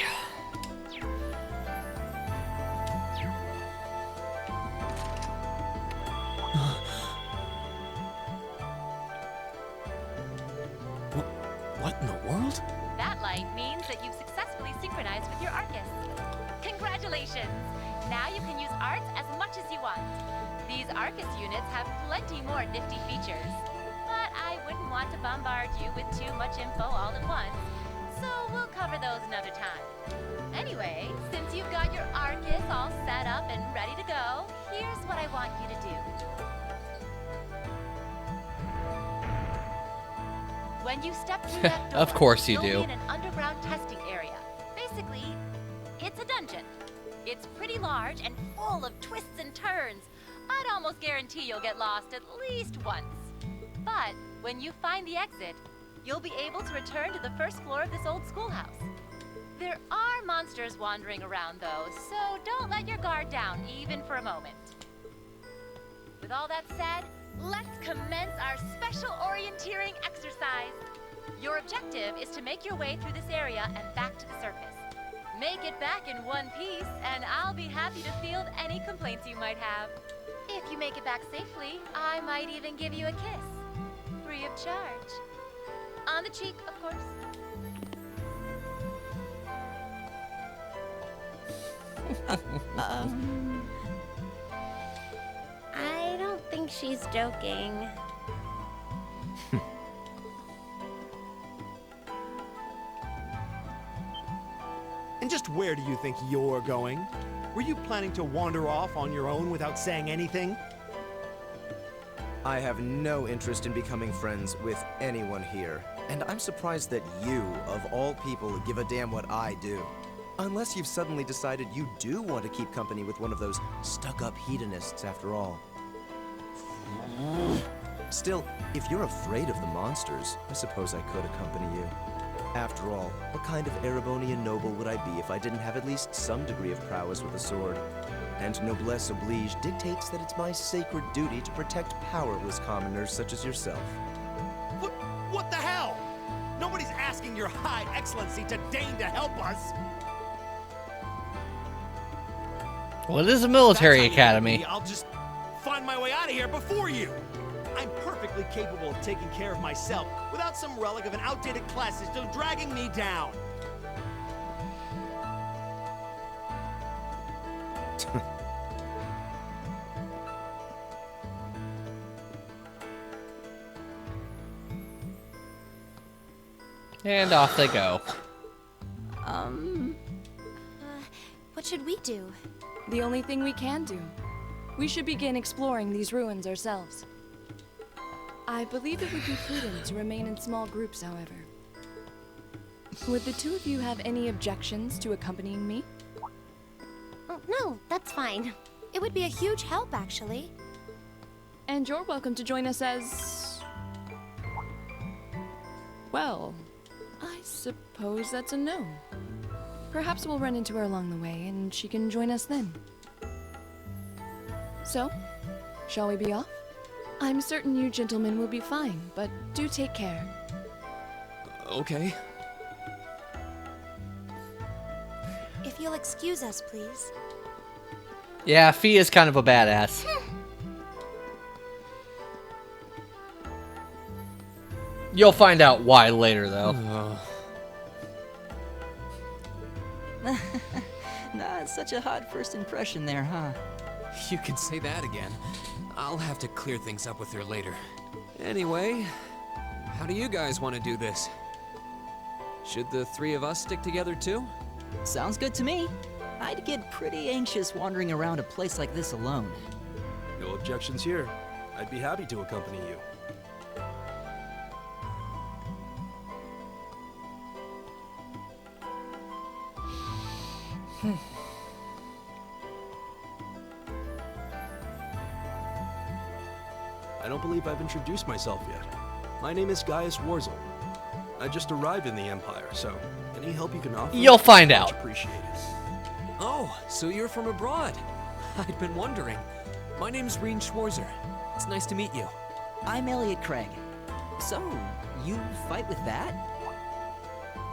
What in the world? That light means that you've successfully synchronized with your Arcus. Congratulations! Now you can use arts as much as you want. These Arcus units have plenty more nifty features. But I wouldn't want to bombard you with too much info all at once, so we'll cover those another time. Anyway, since you've got your Arcus all set up and ready to go, here's what I want you to do. When you step through that door, Of course you you'll do. be in an underground testing area. Basically, it's a dungeon. It's pretty large and full of twists and turns. I'd almost guarantee you'll get lost at least once. But when you find the exit, you'll be able to return to the first floor of this old schoolhouse. There are monsters wandering around though, so don't let your guard down even for a moment. With all that said, let's commence our special orienteering exercise. Your objective is to make your way through this area and back to the surface. Make it back in one piece, and I'll be happy to field any complaints you might have. If you make it back safely, I might even give you a kiss. Free of charge. On the cheek, of course. I don't think she's joking. And just where do you think you're going? Were you planning to wander off on your own without saying anything? I have no interest in becoming friends with anyone here, and I'm surprised that you, of all people, give a damn what I do. Unless you've suddenly decided you do want to keep company with one of those stuck-up hedonists after all. Still, if you're afraid of the monsters, I suppose I could accompany you. After all, what kind of Erebonian noble would I be if I didn't have at least some degree of prowess with a sword? And noblesse oblige dictates that it's my sacred duty to protect powerless commoners such as yourself. What the hell? Nobody's asking your High Excellency to deign to help us. Well, it is a military That's how you academy. want me. I'll just find my way out of here before you. I'm perfectly capable of taking care of myself without some relic of an outdated class system dragging me down. And off they go. What should we do? The only thing we can do. We should begin exploring these ruins ourselves. I believe it would be prudent to remain in small groups, however. Would the two of you have any objections to accompanying me? Oh, no, that's fine. It would be a huge help, actually. And you're welcome to join us as... Well, I suppose that's a no. Perhaps we'll run into her along the way, and she can join us then. So, shall we be off? I'm certain you gentlemen will be fine, but do take care. Okay. If you'll excuse us, please. Yeah, Fee is kind of a badass. You'll find out why later, though. Nah, it's such a hot first impression there, huh? You can say that again. I'll have to clear things up with her later. Anyway, how do you guys want to do this? Should the three of us stick together too? Sounds good to me. I'd get pretty anxious wandering around a place like this alone. No objections here. I'd be happy to accompany you. I don't believe I've introduced myself yet. My name is Gaius Warzel. I just arrived in the Empire, so any help you can offer, You'll find much out. appreciated. Oh, so you're from abroad. I'd been wondering. My name's Reen Schwarzer. It's nice to meet you. I'm Elliot Craig. So, you fight with that?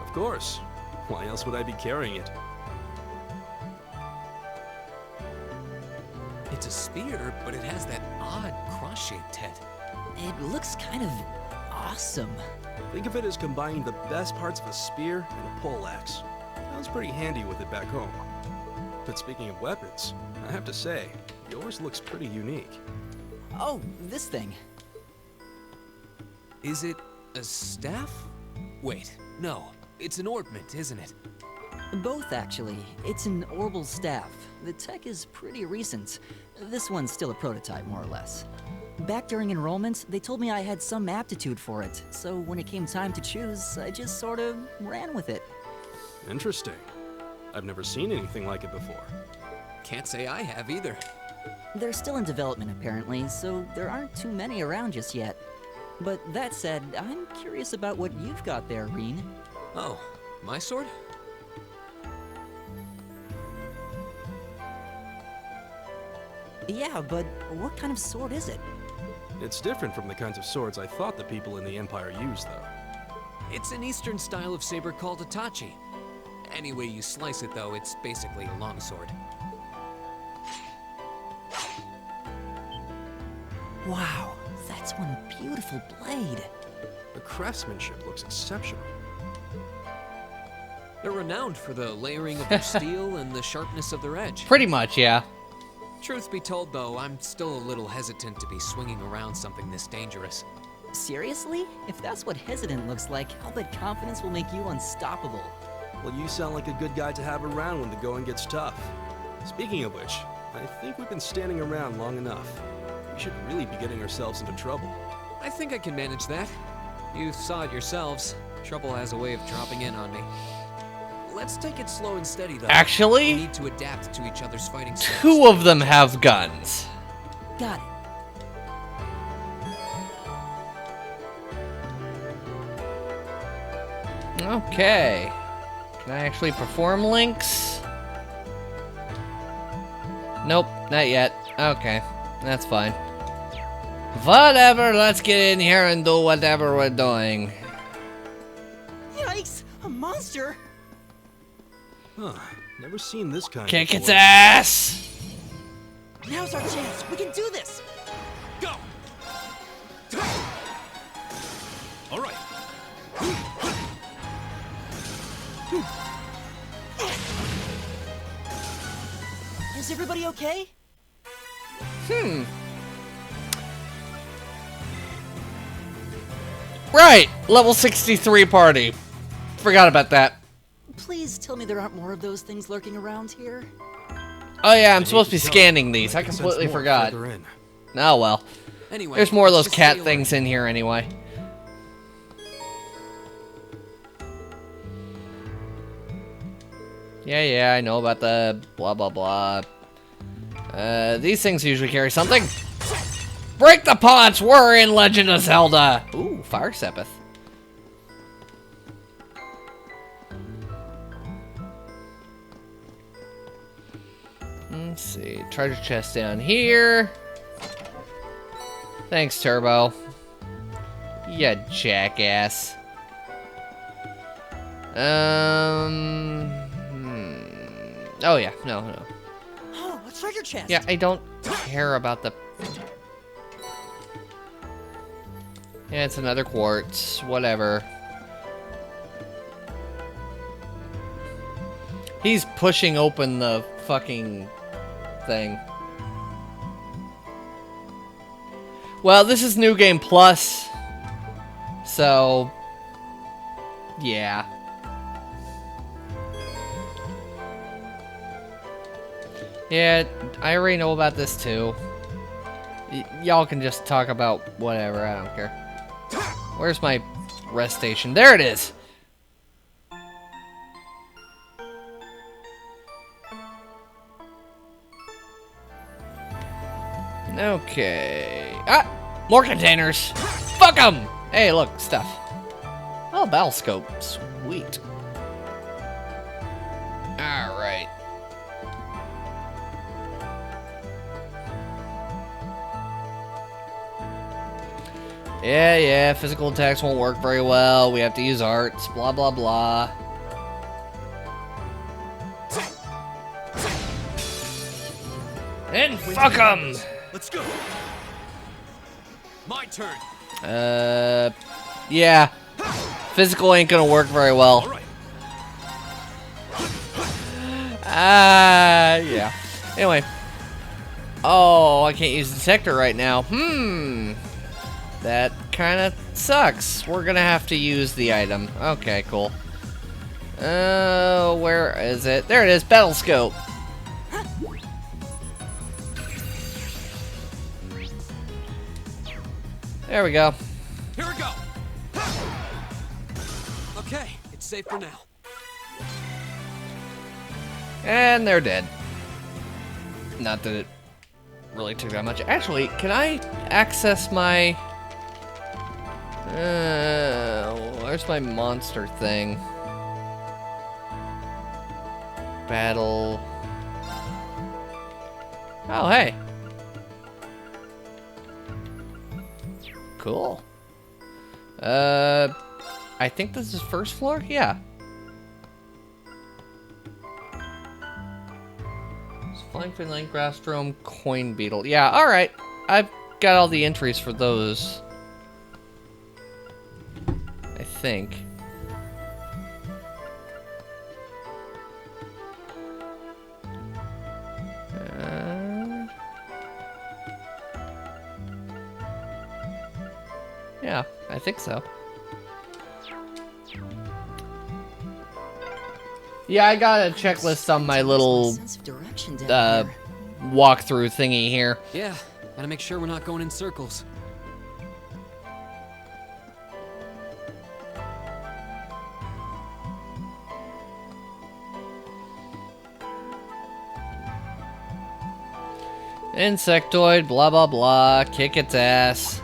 Of course. Why else would I be carrying it? It's a spear, but it has that odd cross-shaped head. It looks kind of awesome. Think of it as combining the best parts of a spear and a poleaxe. I was pretty handy with it back home. But speaking of weapons, I have to say, yours looks pretty unique. Oh, this thing. Is it a staff? Wait, no. It's an ornament, isn't it? Both, actually. It's an orbital staff. The tech is pretty recent. This one's still a prototype, more or less. Back during enrollment, they told me I had some aptitude for it, so when it came time to choose, I just sort of ran with it. Interesting. I've never seen anything like it before. Can't say I have either. They're still in development, apparently, so there aren't too many around just yet. But that said, I'm curious about what you've got there, Reen. Oh, my sword? Yeah, but what kind of sword is it? It's different from the kinds of swords I thought the people in the Empire used, though. It's an Eastern style of saber called a tachi. Any way you slice it, though, it's basically a longsword. Wow, that's one beautiful blade. The craftsmanship looks exceptional. They're renowned for the layering of their steel and the sharpness of their edge. Pretty much, yeah. Truth be told, though, I'm still a little hesitant to be swinging around something this dangerous. Seriously? If that's what hesitant looks like, I'll bet confidence will make you unstoppable. Well, you sound like a good guy to have around when the going gets tough. Speaking of which, I think we've been standing around long enough. We should really be getting ourselves into trouble. I think I can manage that. You saw it yourselves. Trouble has a way of dropping in on me. Let's take it slow and steady, though. Actually, we need to adapt to each other's fighting styles. 2 of them have guns. Got it. Okay. Can I actually perform links? Nope, not yet. Okay, that's fine. Whatever, let's get in here and do whatever we're doing. Yikes! A monster! Huh, never seen this kind Kick before. its ass! Now's our chance! We can do this! Go! All right. Is everybody okay? Right! Level 63 party. Forgot about that. Please tell me there aren't more of those things lurking around here. Oh yeah, I'm supposed to be scanning these. I completely forgot. Oh well. Anyway, There's more of those just cat stay things in here anyway. Yeah, I know about the blah blah blah. These things usually carry something. Break the pots! We're in Legend of Zelda! Ooh, Fire Sepith. Let's see. Treasure chest down here. Thanks, Turbo. Ya jackass. Oh yeah, no. Oh, a treasure chest! Yeah, I don't care about the... Yeah, it's another quartz. Whatever. He's pushing open the fucking thing. Well, this is New Game Plus. So... yeah. Yeah, I already know about this too. Y'all can just talk about whatever, I don't care. Where's my rest station? There it is! Okay. Ah! More containers! Fuck them! Hey, look, stuff. Oh, battle scope. Sweet. Alright. Yeah, physical attacks won't work very well. We have to use arts, blah, blah, blah. And fuck 'em! Let's go. My turn. Yeah. Physical ain't gonna work very well. Yeah. Anyway. Oh, I can't use Detector right now. That kind of sucks. We're gonna have to use the item. Okay, cool. Where is it? There it is, Battle Scope. There we go. Here we go. Okay, it's safe for now. And they're dead. Not that it really took that much. Actually, can I access my... where's my monster thing? Battle... Oh, hey. Cool. I think this is first floor? Yeah. Flying Finland, Grasstrom, Coin Beetle. Yeah, alright. I've got all the entries for those. I think. Yeah, I think so. Yeah, I got a checklist on my little walkthrough thingy here. Yeah, gotta make sure we're not going in circles. Insectoid, blah blah blah, kick its ass.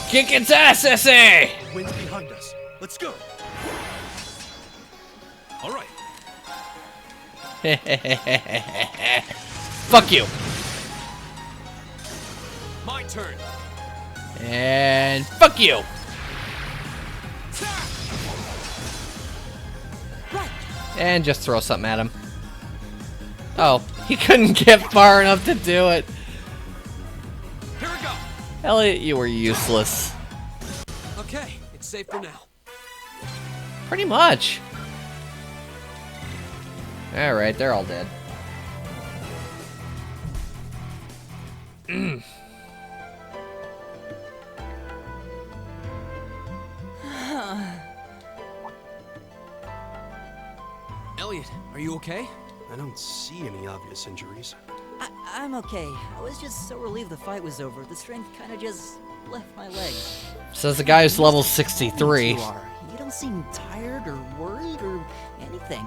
Kick its ass, SA! Wind's behind us. Let's go. All right. Fuck you. My turn. And fuck you. And just throw something at him. Oh, he couldn't get far enough to do it. Here we go. Elliot, you were useless. Okay, it's safe for now. Pretty much. Alright, they're all dead. Elliot, are you okay? I don't see any obvious injuries. I'm okay. I was just so relieved the fight was over. The strength kind of just left my legs. Says the guy who's level 63. You don't seem tired or worried or anything.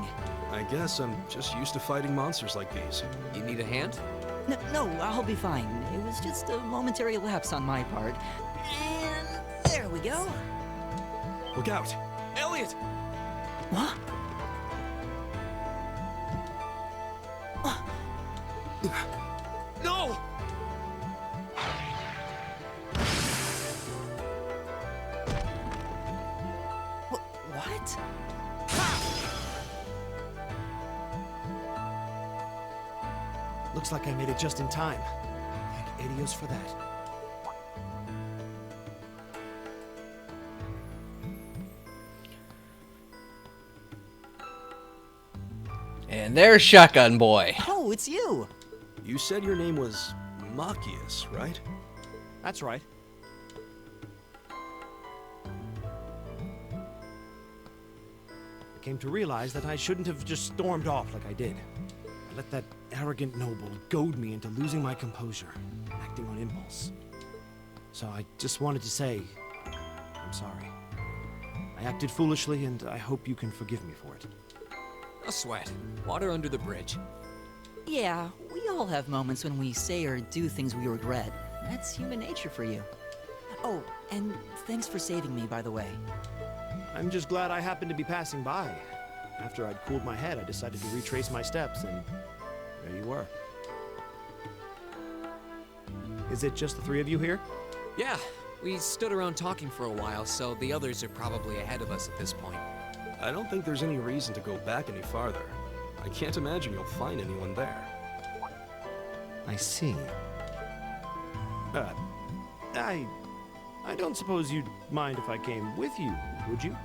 I guess I'm just used to fighting monsters like these. You need a hand? No, I'll be fine. It was just a momentary lapse on my part. And there we go. Look out! Elliot! What? No! What? Looks like I made it just in time. Thank Adios for that. And there's Shotgun Boy. Oh, it's you. You said your name was Machias, right? That's right. I came to realize that I shouldn't have just stormed off like I did. I let that arrogant noble goad me into losing my composure, acting on impulse. So I just wanted to say, I'm sorry. I acted foolishly, and I hope you can forgive me for it. No sweat. Water under the bridge. Yeah, we all have moments when we say or do things we regret. That's human nature for you. Oh, and thanks for saving me, by the way. I'm just glad I happened to be passing by. After I'd cooled my head, I decided to retrace my steps, and there you were. Is it just the three of you here? Yeah, we stood around talking for a while, so the others are probably ahead of us at this point. I don't think there's any reason to go back any farther. I can't imagine you'll find anyone there. I see. I don't suppose you'd mind if I came with you, would you?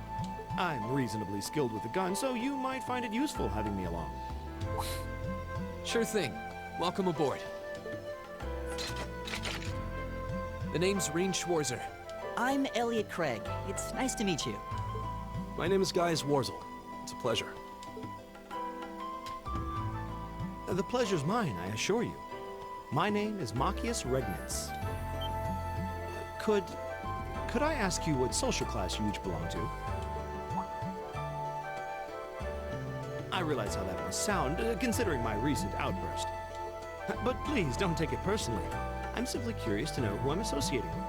I'm reasonably skilled with a gun, so you might find it useful having me along. Sure thing. Welcome aboard. The name's Rean Schwarzer. I'm Elliot Craig. It's nice to meet you. My name is Gaius Warzel. It's a pleasure. The pleasure's mine, I assure you. My name is Machias Regnitz. Could I ask you what social class you each belong to? I realize how that must sound, considering my recent outburst. But please, don't take it personally. I'm simply curious to know who I'm associating with.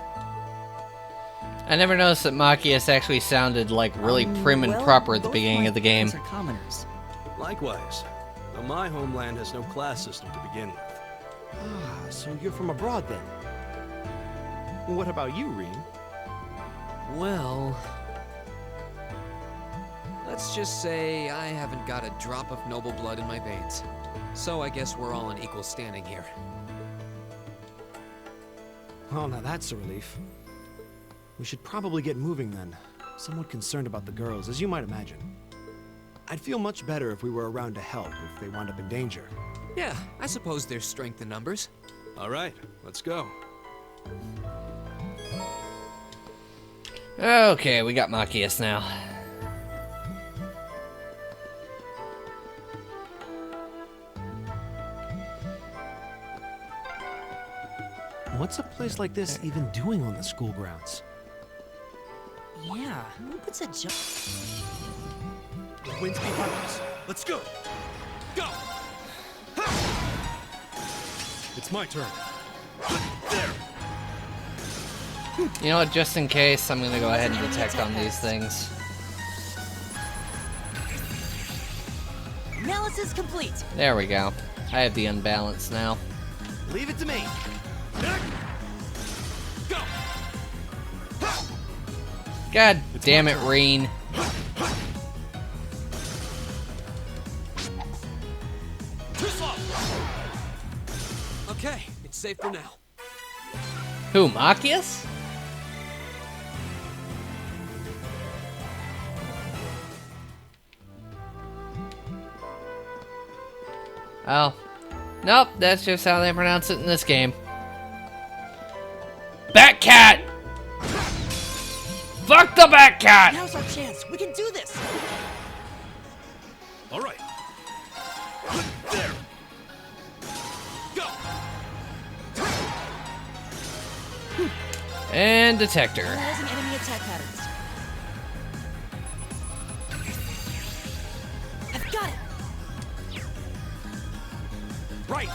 I never noticed that Machias actually sounded like really prim and proper at the beginning of the game. Are commoners. Likewise, though my homeland has no class system to begin with. Ah, so you're from abroad then? What about you, Rean? Well... let's just say I haven't got a drop of noble blood in my veins. So I guess we're all in equal standing here. Oh, now that's a relief. We should probably get moving then. Somewhat concerned about the girls, as you might imagine. I'd feel much better if we were around to help if they wound up in danger. Yeah, I suppose there's strength in numbers. All right, let's go. Okay, we got Machias now. What's a place like this even doing on the school grounds? Yeah, who puts a jump? The wind's behind us. Let's go. Go. It's my turn. There. You know what, just in case, I'm gonna go ahead and detect on these things. Analysis complete. There we go. I have the unbalance now. Leave it to me. Go. God damn it, Rean. Okay, it's safe for now. Who, Machias? Oh. Nope, that's just how they pronounce it in this game. Batcat! Fuck the Batcat! Now's our chance. We can do this. All right. There. Go. And detector. Analyzing enemy attack patterns. I've got it. Right.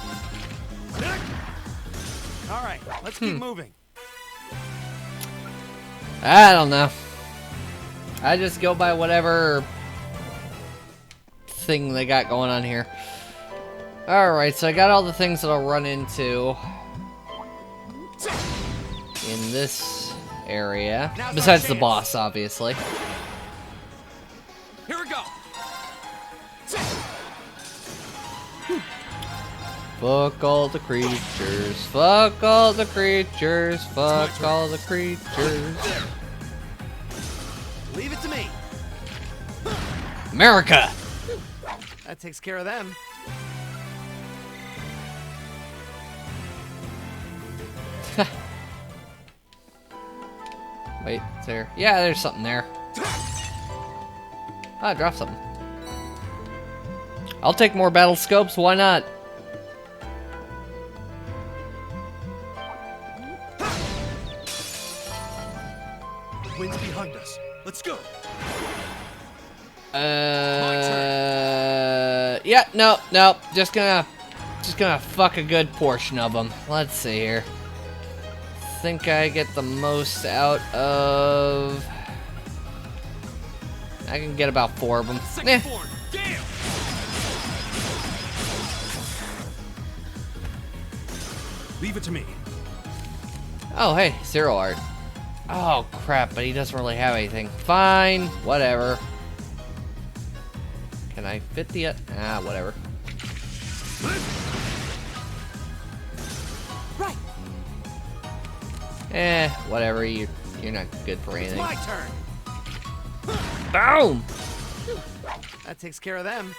All right, let's keep moving. I don't know. I just go by whatever thing they got going on here. Alright, so I got all the things that I'll run into in this area. Besides the boss, obviously. Here we go. Fuck all the creatures. Fuck all the creatures. Fuck all the creatures. Leave it to me. America! That takes care of them. Wait, is there? Yeah, there's something there. I dropped something. I'll take more battle scopes, why not? The wind's behind us. Let's go. Yeah, no. Just gonna fuck a good portion of them. Let's see here. Think I get the most out of... I can get about 4 of them. Leave it to me. Oh, hey, Zero Art. Oh, crap, but he doesn't really have anything. Fine, whatever. Can I fit the... whatever. Whatever. You're not good for It's anything. my turn. Boom! That takes care of them.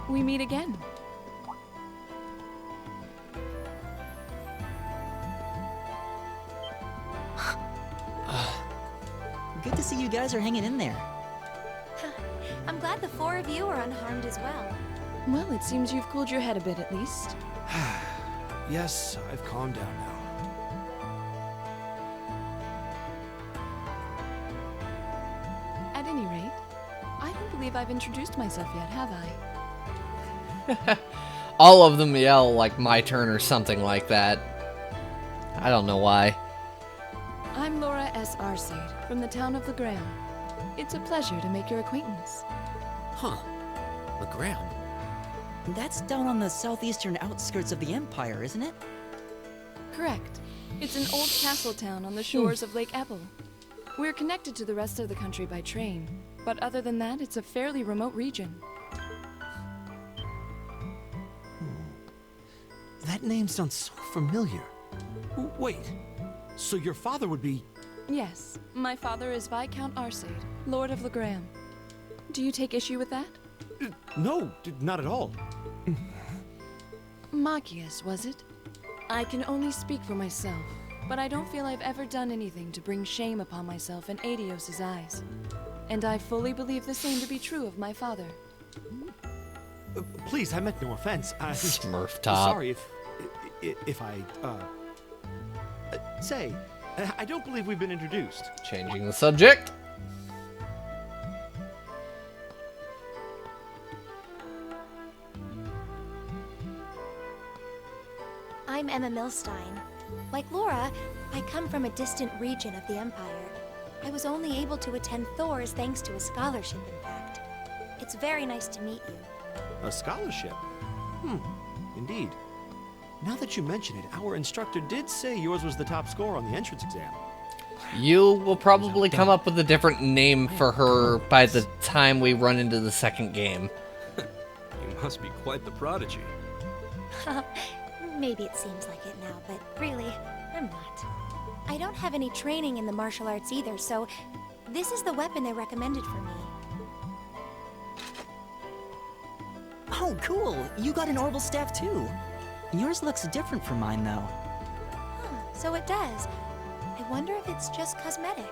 We meet again. Good to see you guys are hanging in there. I'm glad the 4 of you are unharmed as well. Well, it seems you've cooled your head a bit at least. Yes, I've calmed down now. At any rate, I don't believe I've introduced myself yet, have I? All of them yell like my turn or something like that. I don't know why. I'm Laura S. Arcade, from the town of Legram. It's a pleasure to make your acquaintance. Huh. Legram? That's down on the southeastern outskirts of the Empire, isn't it? Correct. It's an old castle town on the shores of Lake Ebble. We're connected to the rest of the country by train, but other than that, it's a fairly remote region. That name sounds so familiar. Wait, so your father would be... Yes, my father is Viscount Arcade, Lord of Legram. Do you take issue with that? No, not at all. Machias, was it? I can only speak for myself, but I don't feel I've ever done anything to bring shame upon myself in Adios's eyes. And I fully believe the same to be true of my father. Please, I meant no offense. Smurf top. Sorry if I, say, I don't believe we've been introduced. Changing the subject. I'm Emma Milstein. Like Laura, I come from a distant region of the Empire. I was only able to attend Thor's thanks to a scholarship, in fact. It's very nice to meet you. A scholarship? Indeed. Now that you mention it, our instructor did say yours was the top score on the entrance exam. You will probably come up with a different name for her by the time we run into the second game. You must be quite the prodigy. Maybe it seems like it now, but really, I'm not. I don't have any training in the martial arts either, so this is the weapon they recommended for me. Oh, cool! You got an orbital staff too. Yours looks different from mine, though. So it does. I wonder if it's just cosmetic.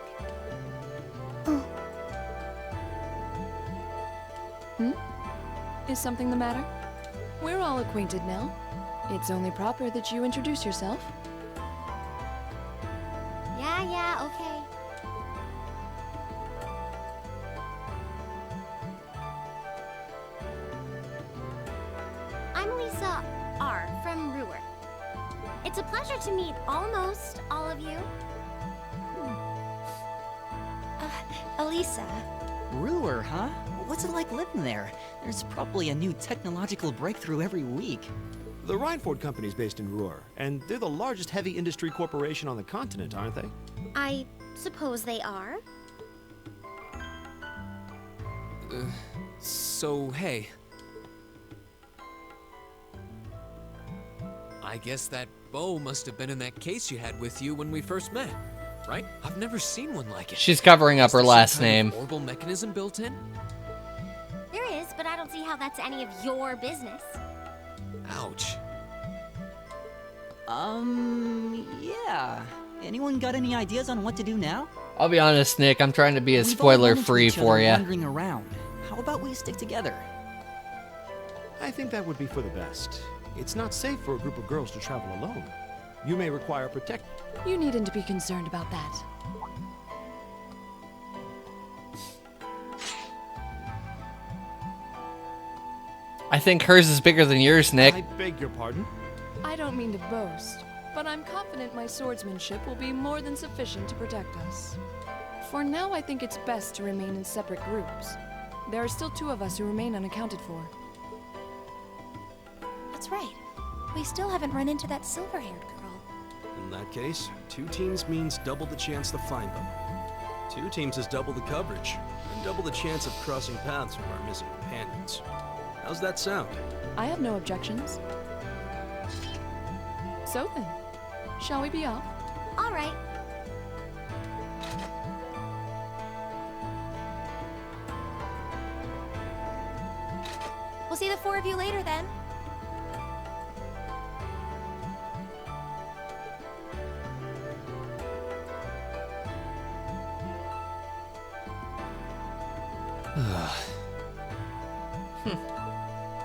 Is something the matter? We're all acquainted now. It's only proper that you introduce yourself. Yeah, okay. I'm Lisa R. from Ruhr. It's a pleasure to meet almost all of you. Elisa. Ruhr, huh? What's it like living there? There's probably a new technological breakthrough every week. The Reinford Company's based in Ruhr, and they're the largest heavy industry corporation on the continent, aren't they? I suppose they are. So, hey. I guess that bow must have been in that case you had with you when we first met, right? I've never seen one like it. She's covering up Is her there last some kind name. of orbital mechanism built in? There is, but I don't see how that's any of your business. Ouch. Yeah. Anyone got any ideas on what to do now? I'll be honest, Nick, I'm trying to be as We've all run into spoiler-free each other for you. Wandering around. How about we stick together? I think that would be for the best. It's not safe for a group of girls to travel alone. You may require protection. You needn't to be concerned about that. I think hers is bigger than yours, Nick. I beg your pardon? I don't mean to boast, but I'm confident my swordsmanship will be more than sufficient to protect us. For now, I think it's best to remain in separate groups. There are still 2 of us who remain unaccounted for. That's right. We still haven't run into that silver-haired girl. In that case, 2 teams means double the chance to find them. 2 teams is double the coverage, and double the chance of crossing paths with our missing companions. How's that sound? I have no objections. So then, shall we be off? All right. We'll see the 4 of you later then.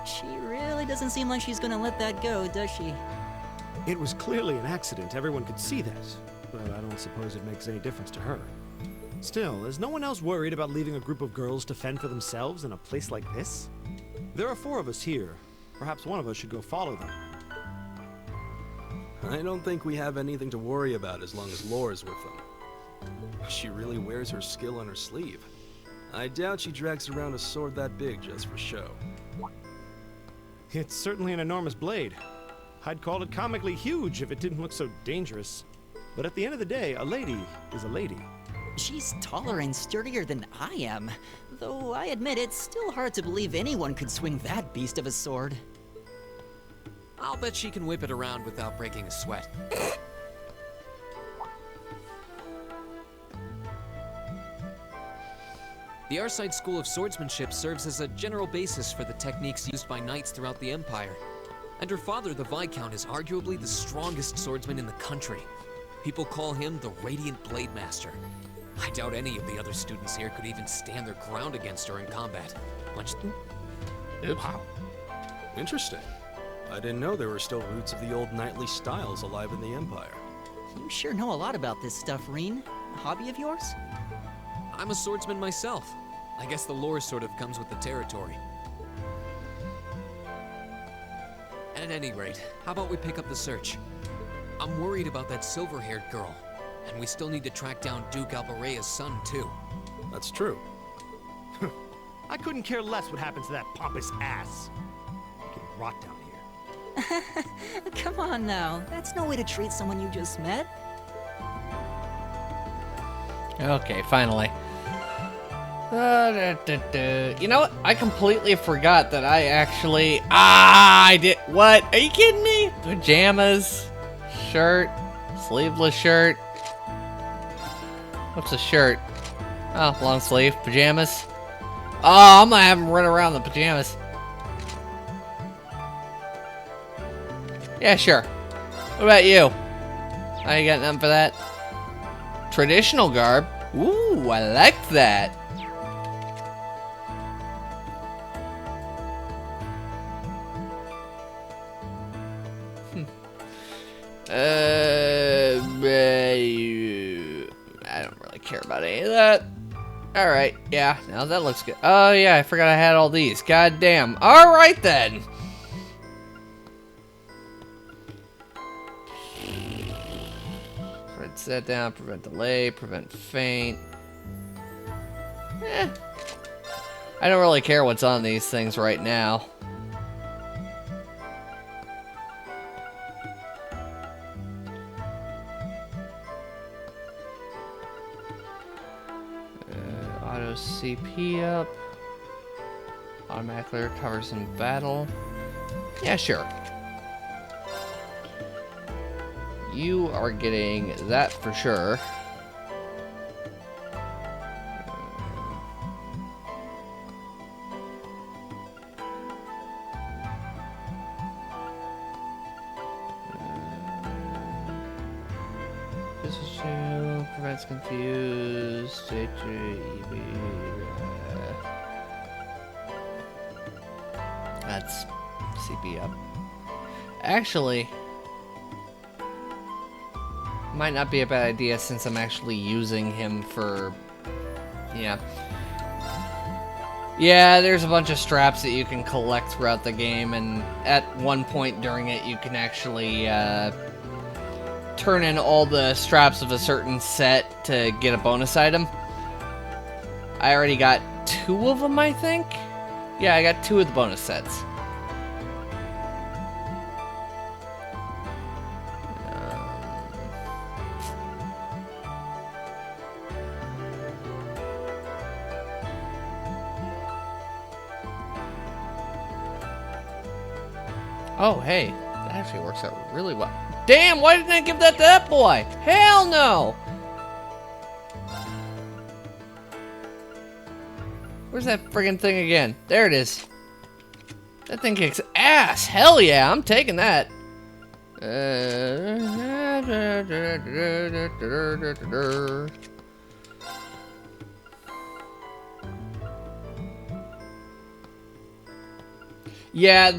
She really doesn't seem like she's gonna let that go, does she? It was clearly an accident. Everyone could see that. But I don't suppose it makes any difference to her. Still, is no one else worried about leaving a group of girls to fend for themselves in a place like this? There are 4 of us here. Perhaps one of us should go follow them. I don't think we have anything to worry about as long as Laura's with them. She really wears her skill on her sleeve. I doubt she drags around a sword that big just for show. It's certainly an enormous blade. I'd call it comically huge if it didn't look so dangerous. But at the end of the day, a lady is a lady. She's taller and sturdier than I am, though I admit it's still hard to believe anyone could swing that beast of a sword. I'll bet she can whip it around without breaking a sweat. The Arside School of Swordsmanship serves as a general basis for the techniques used by knights throughout the Empire. And her father, the Viscount, is arguably the strongest swordsman in the country. People call him the Radiant Blade Master. I doubt any of the other students here could even stand their ground against her in combat. Much... Oops. Wow. Interesting. I didn't know there were still roots of the old knightly styles alive in the Empire. You sure know a lot about this stuff, Reen. A hobby of yours? I'm a swordsman myself. I guess the lore sort of comes with the territory. At any rate, how about we pick up the search? I'm worried about that silver-haired girl, and we still need to track down Duke Albarea's son, too. That's true. I couldn't care less what happens to that pompous ass. I can rot down here. Come on now, that's no way to treat someone you just met. Okay, finally. You know what? I completely forgot that I actually... I did... What? Are you kidding me? Pajamas, shirt, sleeveless shirt. What's a shirt? Oh, long sleeve, pajamas. Oh, I'm gonna have him run around in the pajamas. Yeah, sure. What about you? I got nothing for that. Traditional garb? Ooh, I like that. I don't really care about any of that. Alright, yeah, now that looks good. Oh yeah, I forgot I had all these. God damn. Alright then. Prevent set down, prevent delay, prevent faint. I don't really care what's on these things right now. Auto CP up. Automatically recovers in battle. Yeah, sure. You are getting that for sure. Prevents confused. That's CP up. Actually, might not be a bad idea since I'm actually using him for, yeah. Yeah, there's a bunch of straps that you can collect throughout the game, and at one point during it you can actually turn in all the straps of a certain set to get a bonus item. I already got 2 of them, I think? Yeah, I got 2 of the bonus sets. Oh, hey, that actually works out really well. Damn, why didn't I give that to that boy? Hell no! Where's that friggin' thing again? There it is. That thing kicks ass. Hell yeah, I'm taking that. Yeah,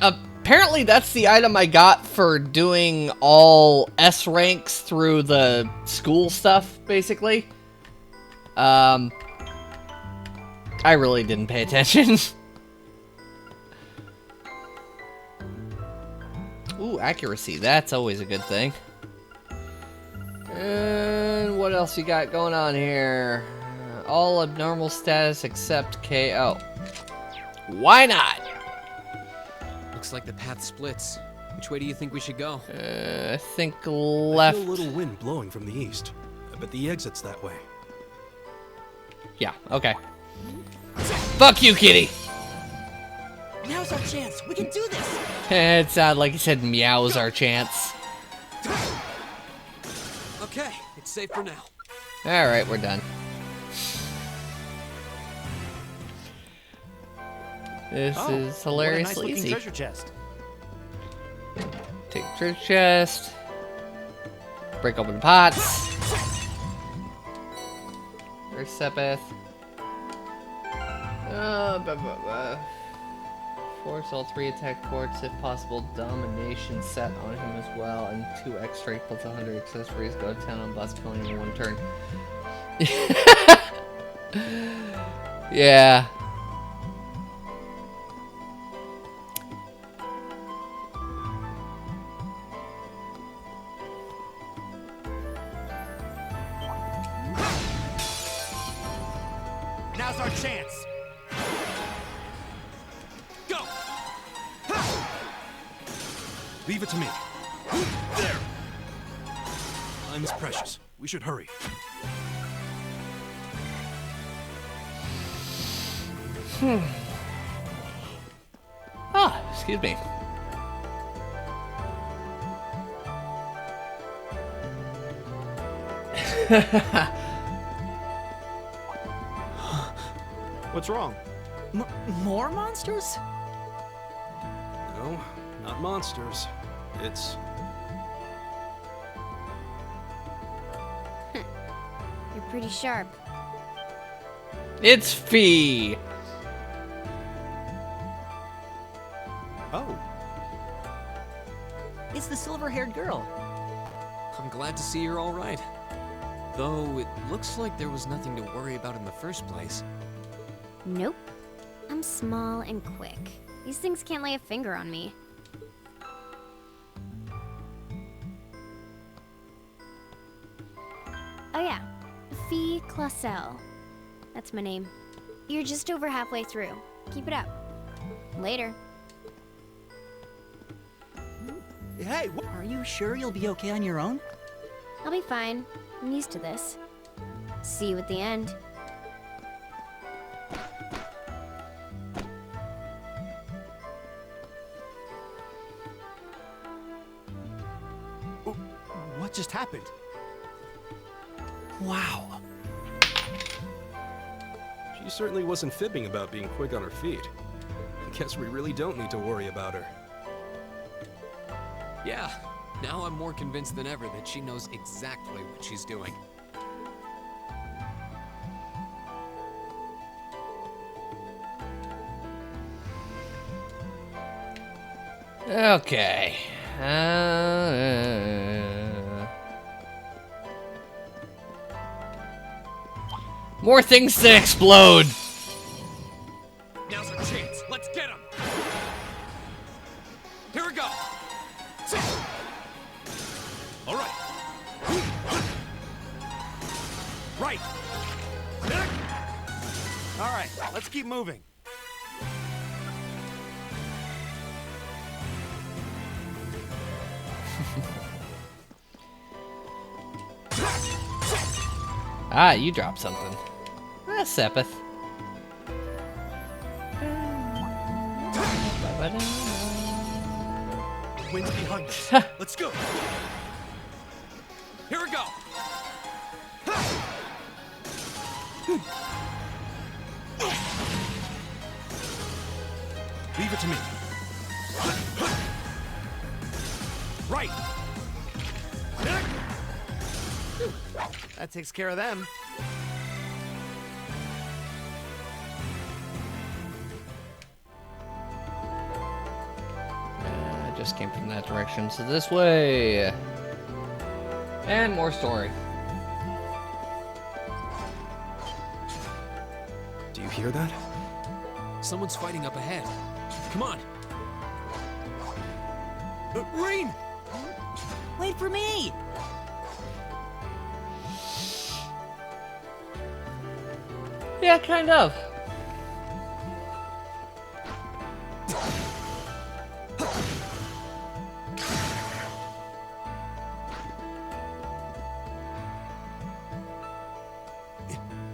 apparently that's the item I got for doing all S ranks through the school stuff, basically. I really didn't pay attention. Ooh, accuracy. That's always a good thing. And what else you got going on here? All abnormal status except KO. Why not? Looks like the path splits. Which way do you think we should go? I think left. I feel a little wind blowing from the east. I bet the exit's that way. Yeah, okay. Fuck you, kitty! Now's our chance. We can do this. It sounded like he said meow's our chance. Okay, it's safe for now. Alright, we're done. This is hilariously easy. Treasure chest. Take the treasure chest. Break open the pots. There's Sepith. Force all 3 attack ports, if possible. Domination set on him as well, and 2 X strength plus 100 accessories. Go to town on boss, killing him in 1 turn. Yeah. Now's our chance. Go. Leave it to me. There. Time is precious. We should hurry. Ah, excuse me. What's wrong? More monsters? No, not monsters. It's... You're pretty sharp. It's Fee. Oh. It's the silver-haired girl. I'm glad to see you're all right. Though it looks like there was nothing to worry about in the first place. Nope. I'm small and quick. These things can't lay a finger on me. Oh yeah, Fee Clausel. That's my name. You're just over halfway through. Keep it up. Later. Hey, are you sure you'll be okay on your own? I'll be fine. I'm used to this. See you at the end. What just happened? Wow. She certainly wasn't fibbing about being quick on her feet. I guess we really don't need to worry about her. Yeah, now I'm more convinced than ever that she knows exactly what she's doing. Okay. More things to explode. Now's our chance. Let's get him. Here we go. All right. Right. All right. Let's keep moving. Ah, you dropped something. Ah, Sepith. Let's go. Here we go. Leave it to me. Right. That takes care of them. I just came from that direction, so this way. And more story. Do you hear that? Someone's fighting up ahead. Come on. Rean! Wait for me! Yeah, kind of.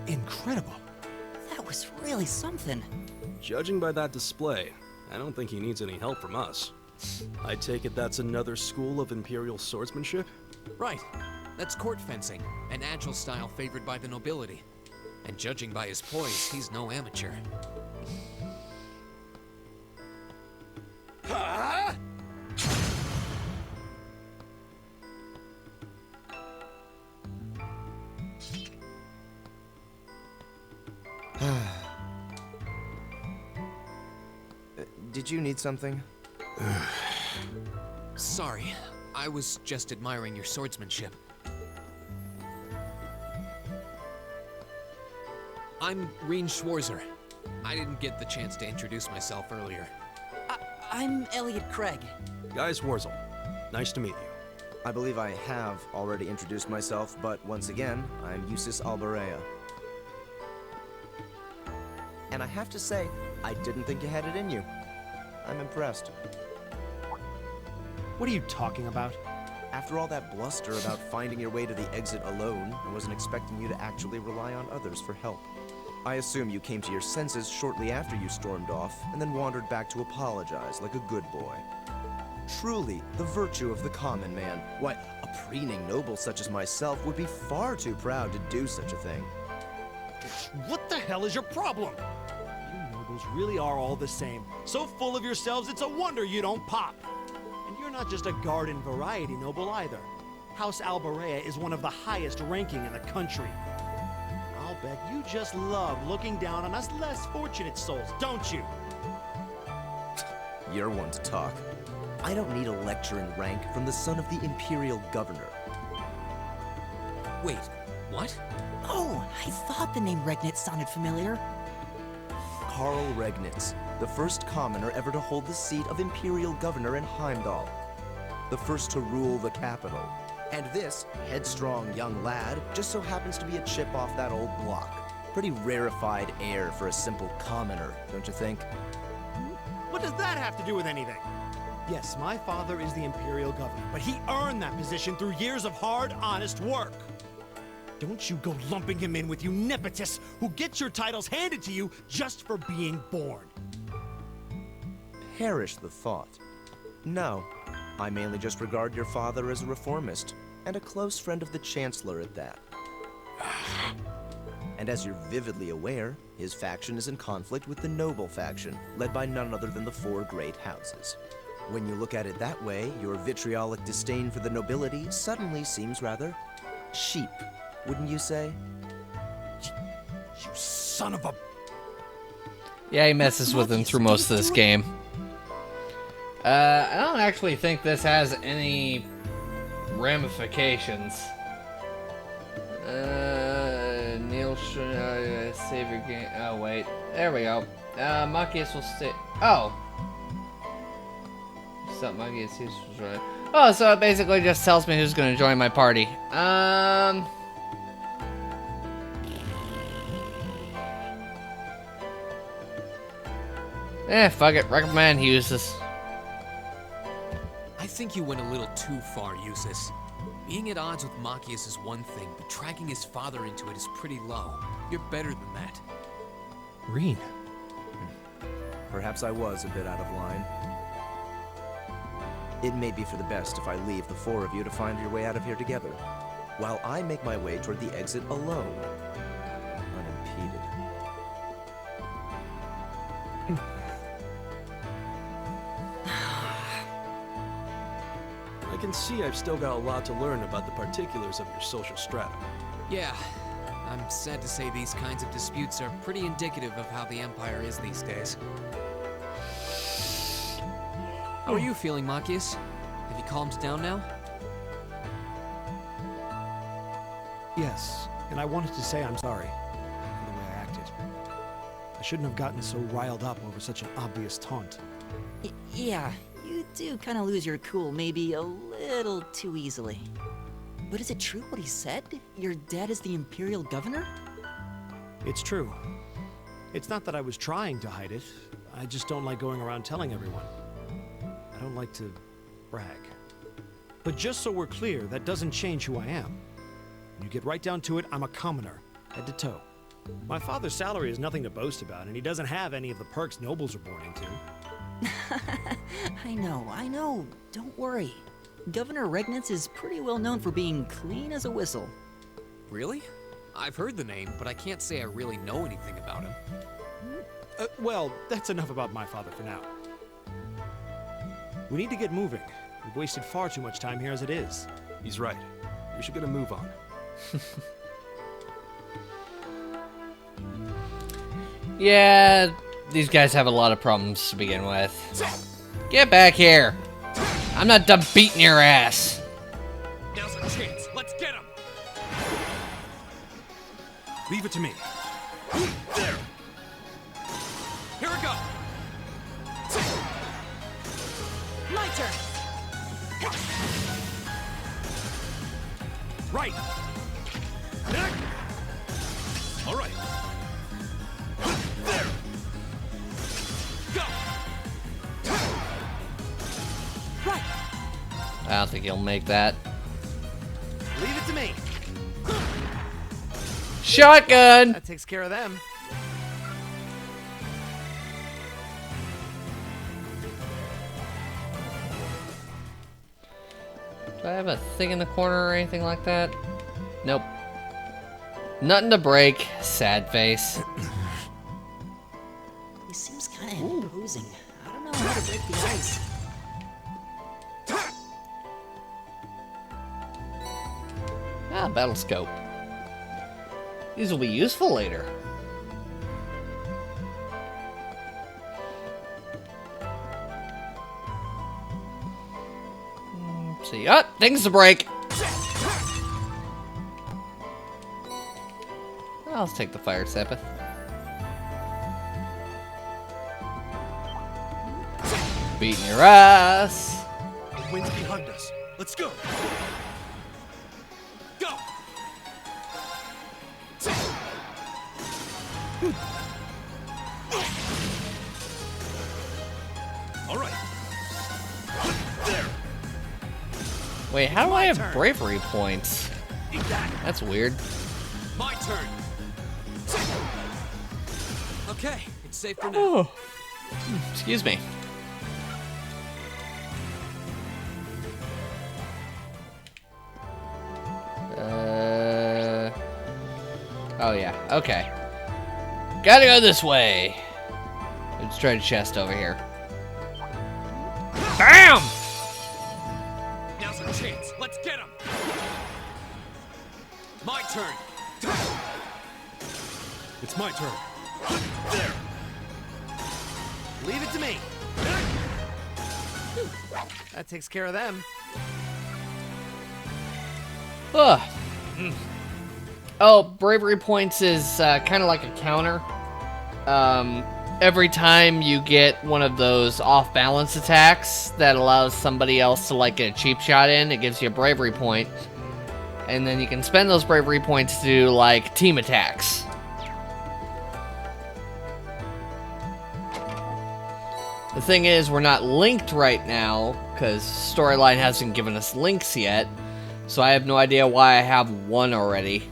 Incredible. That was really something. Judging by that display, I don't think he needs any help from us. I take it that's another school of Imperial swordsmanship? Right. That's court fencing, an agile style favored by the nobility. And judging by his poise, he's no amateur. Did you need something? Sorry, I was just admiring your swordsmanship. I'm Rean Schwarzer. I didn't get the chance to introduce myself earlier. I'm Elliot Craig. Guy Schwarzel. Nice to meet you. I believe I have already introduced myself, but once again, I'm Eustace Alberea. And I have to say, I didn't think you had it in you. I'm impressed. What are you talking about? After all that bluster about finding your way to the exit alone, I wasn't expecting you to actually rely on others for help. I assume you came to your senses shortly after you stormed off, and then wandered back to apologize like a good boy. Truly, the virtue of the common man. Why, a preening noble such as myself would be far too proud to do such a thing. What the hell is your problem? You nobles really are all the same. So full of yourselves, it's a wonder you don't pop. And you're not just a garden variety noble either. House Alberea is one of the highest ranking in the country. I'll bet you just love looking down on us less fortunate souls, don't you? You're one to talk. I don't need a lecture in rank from the son of the Imperial Governor. Wait, what? Oh, I thought the name Regnitz sounded familiar. Karl Regnitz, the first commoner ever to hold the seat of Imperial Governor in Heimdall. The first to rule the capital. And this headstrong young lad just so happens to be a chip off that old block. Pretty rarefied air for a simple commoner, don't you think? What does that have to do with anything? Yes, my father is the Imperial Governor, but he earned that position through years of hard, honest work. Don't you go lumping him in with you nepotists who get your titles handed to you just for being born. Perish the thought. No, I mainly just regard your father as a reformist, and a close friend of the Chancellor at that. And as you're vividly aware, his faction is in conflict with the noble faction, led by none other than the four great houses. When you look at it that way, your vitriolic disdain for the nobility suddenly seems rather cheap, wouldn't you say? You son of a... Yeah, he messes with him through most of this game. I don't actually think this has any ramifications. Neil should save your game. Oh, wait. There we go. Machias will stay. Oh. Something Machias was right. Oh, so it basically just tells me who's going to join my party. Fuck it. Recommend Eustace. I think you went a little too far, Eustace. Being at odds with Machias is one thing, but dragging his father into it is pretty low. You're better than that. Rean. Perhaps I was a bit out of line. It may be for the best if I leave the four of you to find your way out of here together, while I make my way toward the exit alone, unimpeded. I can see I've still got a lot to learn about the particulars of your social strata. Yeah, I'm sad to say these kinds of disputes are pretty indicative of how the Empire is these days. How are you feeling, Machias? Have you calmed down now? Yes, and I wanted to say I'm sorry for the way I acted. I shouldn't have gotten so riled up over such an obvious taunt. Yeah, you do kind of lose your cool maybe a little too easily. But is it true what he said? Your dad is the Imperial Governor? It's true. It's not that I was trying to hide it. I just don't like going around telling everyone. I don't like to brag. But just so we're clear, that doesn't change who I am. When you get right down to it, I'm a commoner, head to toe. My father's salary is nothing to boast about, and he doesn't have any of the perks nobles are born into. I know. Don't worry. Governor Regnitz is pretty well known for being clean as a whistle. Really? I've heard the name, but I can't say I really know anything about him. Well, that's enough about my father for now. We need to get moving. We've wasted far too much time here as it is. He's right. We should get a move on. Yeah, these guys have a lot of problems to begin with. Get back here! I'm not done beating your ass! Now's our chance. Let's get him! Leave it to me. There! Here we go! My turn! Right! All right. There! Go! Right! I don't think he'll make that. Leave it to me. Shotgun! That takes care of them. Do I have a thing in the corner or anything like that? Nope. Nothing to break. Sad face. He seems kind of imposing. I don't know how to break the ice. Ah, battle scope. These will be useful later. See, things to break. I'll take the fire Sepith. Beating your ass. The wind's behind us. Let's go. Go! All right. Wait, how do I have bravery points? That's weird. My turn. Okay, it's safe for now. Oh. Excuse me. Oh yeah, okay. Gotta go this way. Let's try the chest over here. BAM! Now's our chance. Let's get him. My turn. It's my turn. There. Leave it to me. That takes care of them. Ugh. Oh, bravery points is kind of like a counter. Every time you get one of those off-balance attacks that allows somebody else to like get a cheap shot in, it gives you a bravery point. And then you can spend those bravery points to do like team attacks. The thing is, we're not linked right now, because Storyline hasn't given us links yet, so I have no idea why I have one already.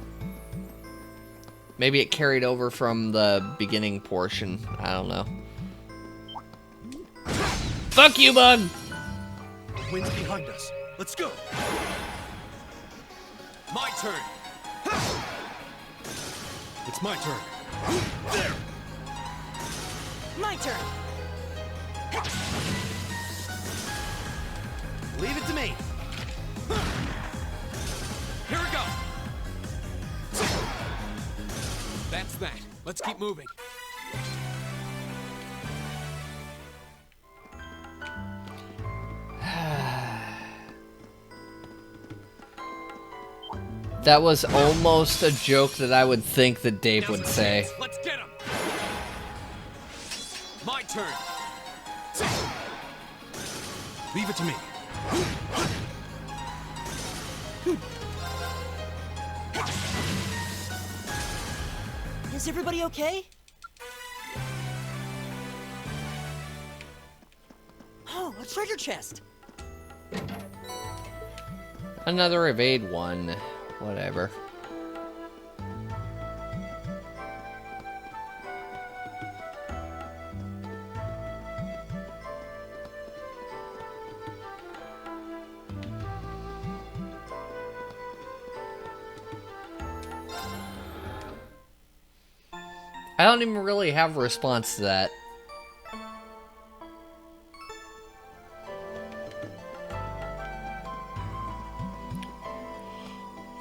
Maybe it carried over from the beginning portion. I don't know. Fuck you, bug! wind's behind us. Let's go. My turn. It's my turn. There. My turn. Leave it to me. Here we go. That's that. Let's keep moving. That was almost a joke that I would think that Dave would say. Let's get him. My turn. Leave it to me. Is everybody okay? Oh, a treasure chest! Another evade one. Whatever. I don't even really have a response to that.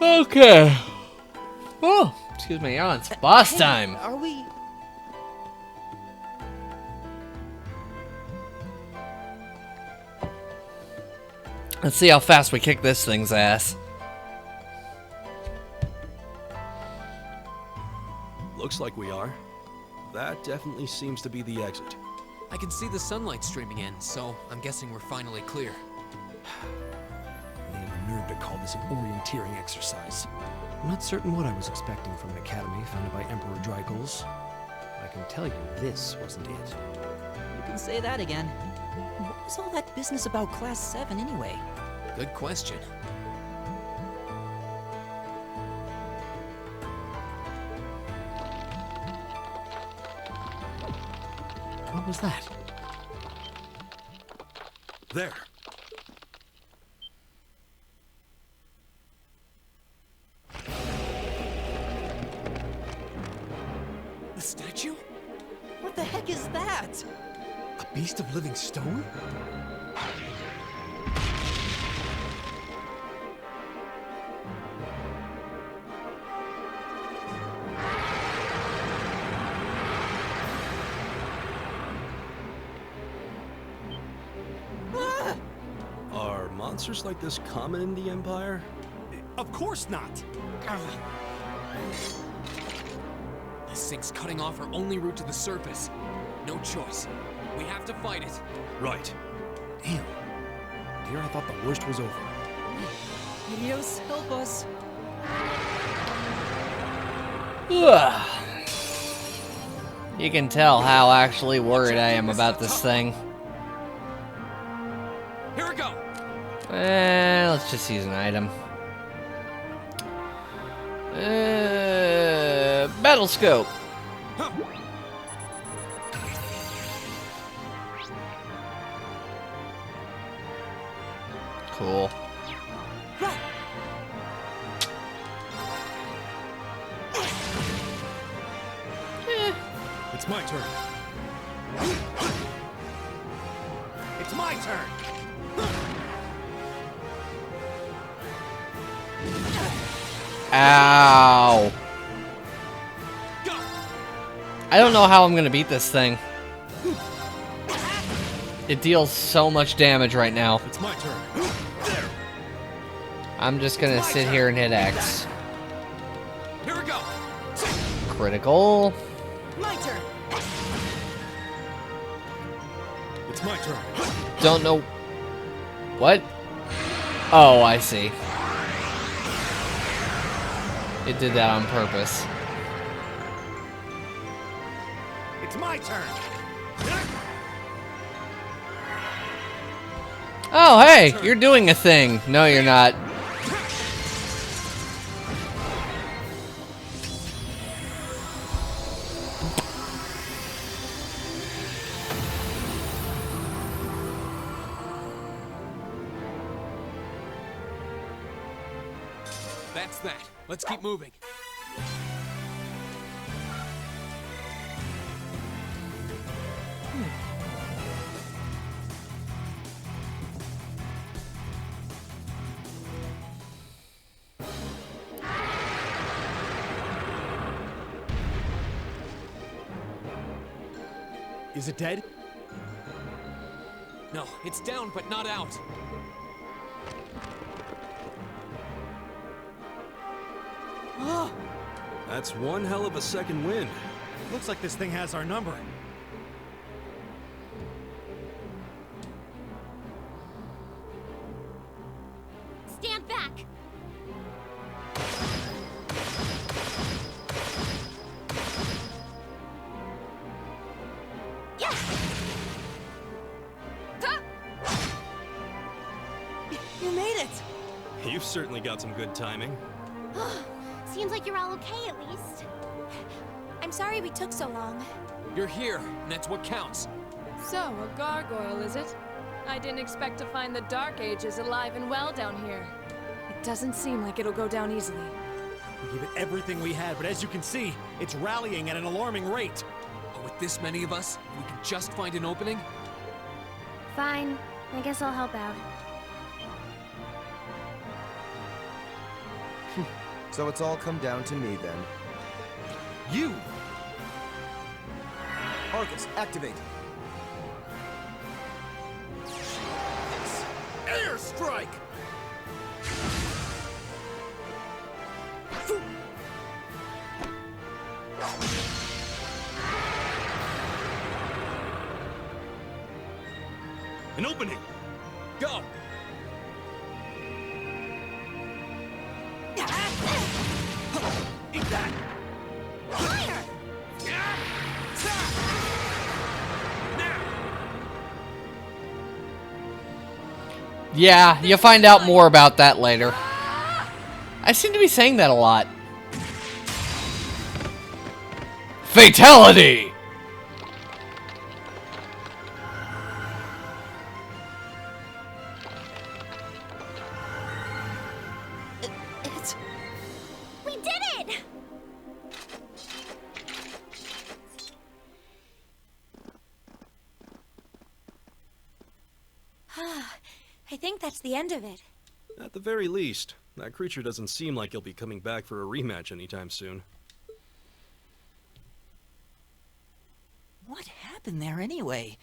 Okay. Oh, excuse me, on. It's boss time. Are we... Let's see how fast we kick this thing's ass. Looks like we are. That definitely seems to be the exit. I can see the sunlight streaming in, so I'm guessing we're finally clear. They have the nerve to call this an orienteering exercise. I'm not certain what I was expecting from an academy founded by Emperor Drygles. I can tell you this wasn't it. You can say that again. What was all that business about Class 7 anyway? Good question. What was that? There. The statue? What the heck is that? A beast of living stone? Are monsters like this common in the Empire? Of course not. This thing's cutting off our only route to the surface. No choice. We have to fight it. Right. Damn. Dear, I thought the worst was over. Helios, help us. You can tell how actually worried I am about this thing. Here we go. Let's just use an item. Battle scope. Cool. It's my turn. It's my turn. Ow. I don't know how I'm gonna beat this thing. It deals so much damage right now. It's my turn. I'm just gonna sit here and hit X. Here we go. Critical. My turn. It's my turn. Don't know. What? Oh, I see. It did that on purpose. It's my turn. Oh, hey, you're doing a thing. No, you're not. That's that. Let's keep moving. Is it dead? No, it's down but not out. That's one hell of a second wind. Looks like this thing has our number. Stand back! Yeah! You made it! You've certainly got some good timing. Seems like you're all okay at least. I'm sorry we took so long. You're here, and that's what counts. So, a gargoyle, is it? I didn't expect to find the Dark Ages alive and well down here. It doesn't seem like it'll go down easily. We give it everything we had, but as you can see, it's rallying at an alarming rate. But with this many of us, we can just find an opening? Fine. I guess I'll help out. So it's all come down to me then. You! Arcus, activate! Airstrike! An opening! Go! Eat that! Fire! Yeah, you'll find out more about that later. I seem to be saying that a lot. Fatality! We did it! I think that's the end of it. At the very least, that creature doesn't seem like he'll be coming back for a rematch anytime soon. What happened there anyway?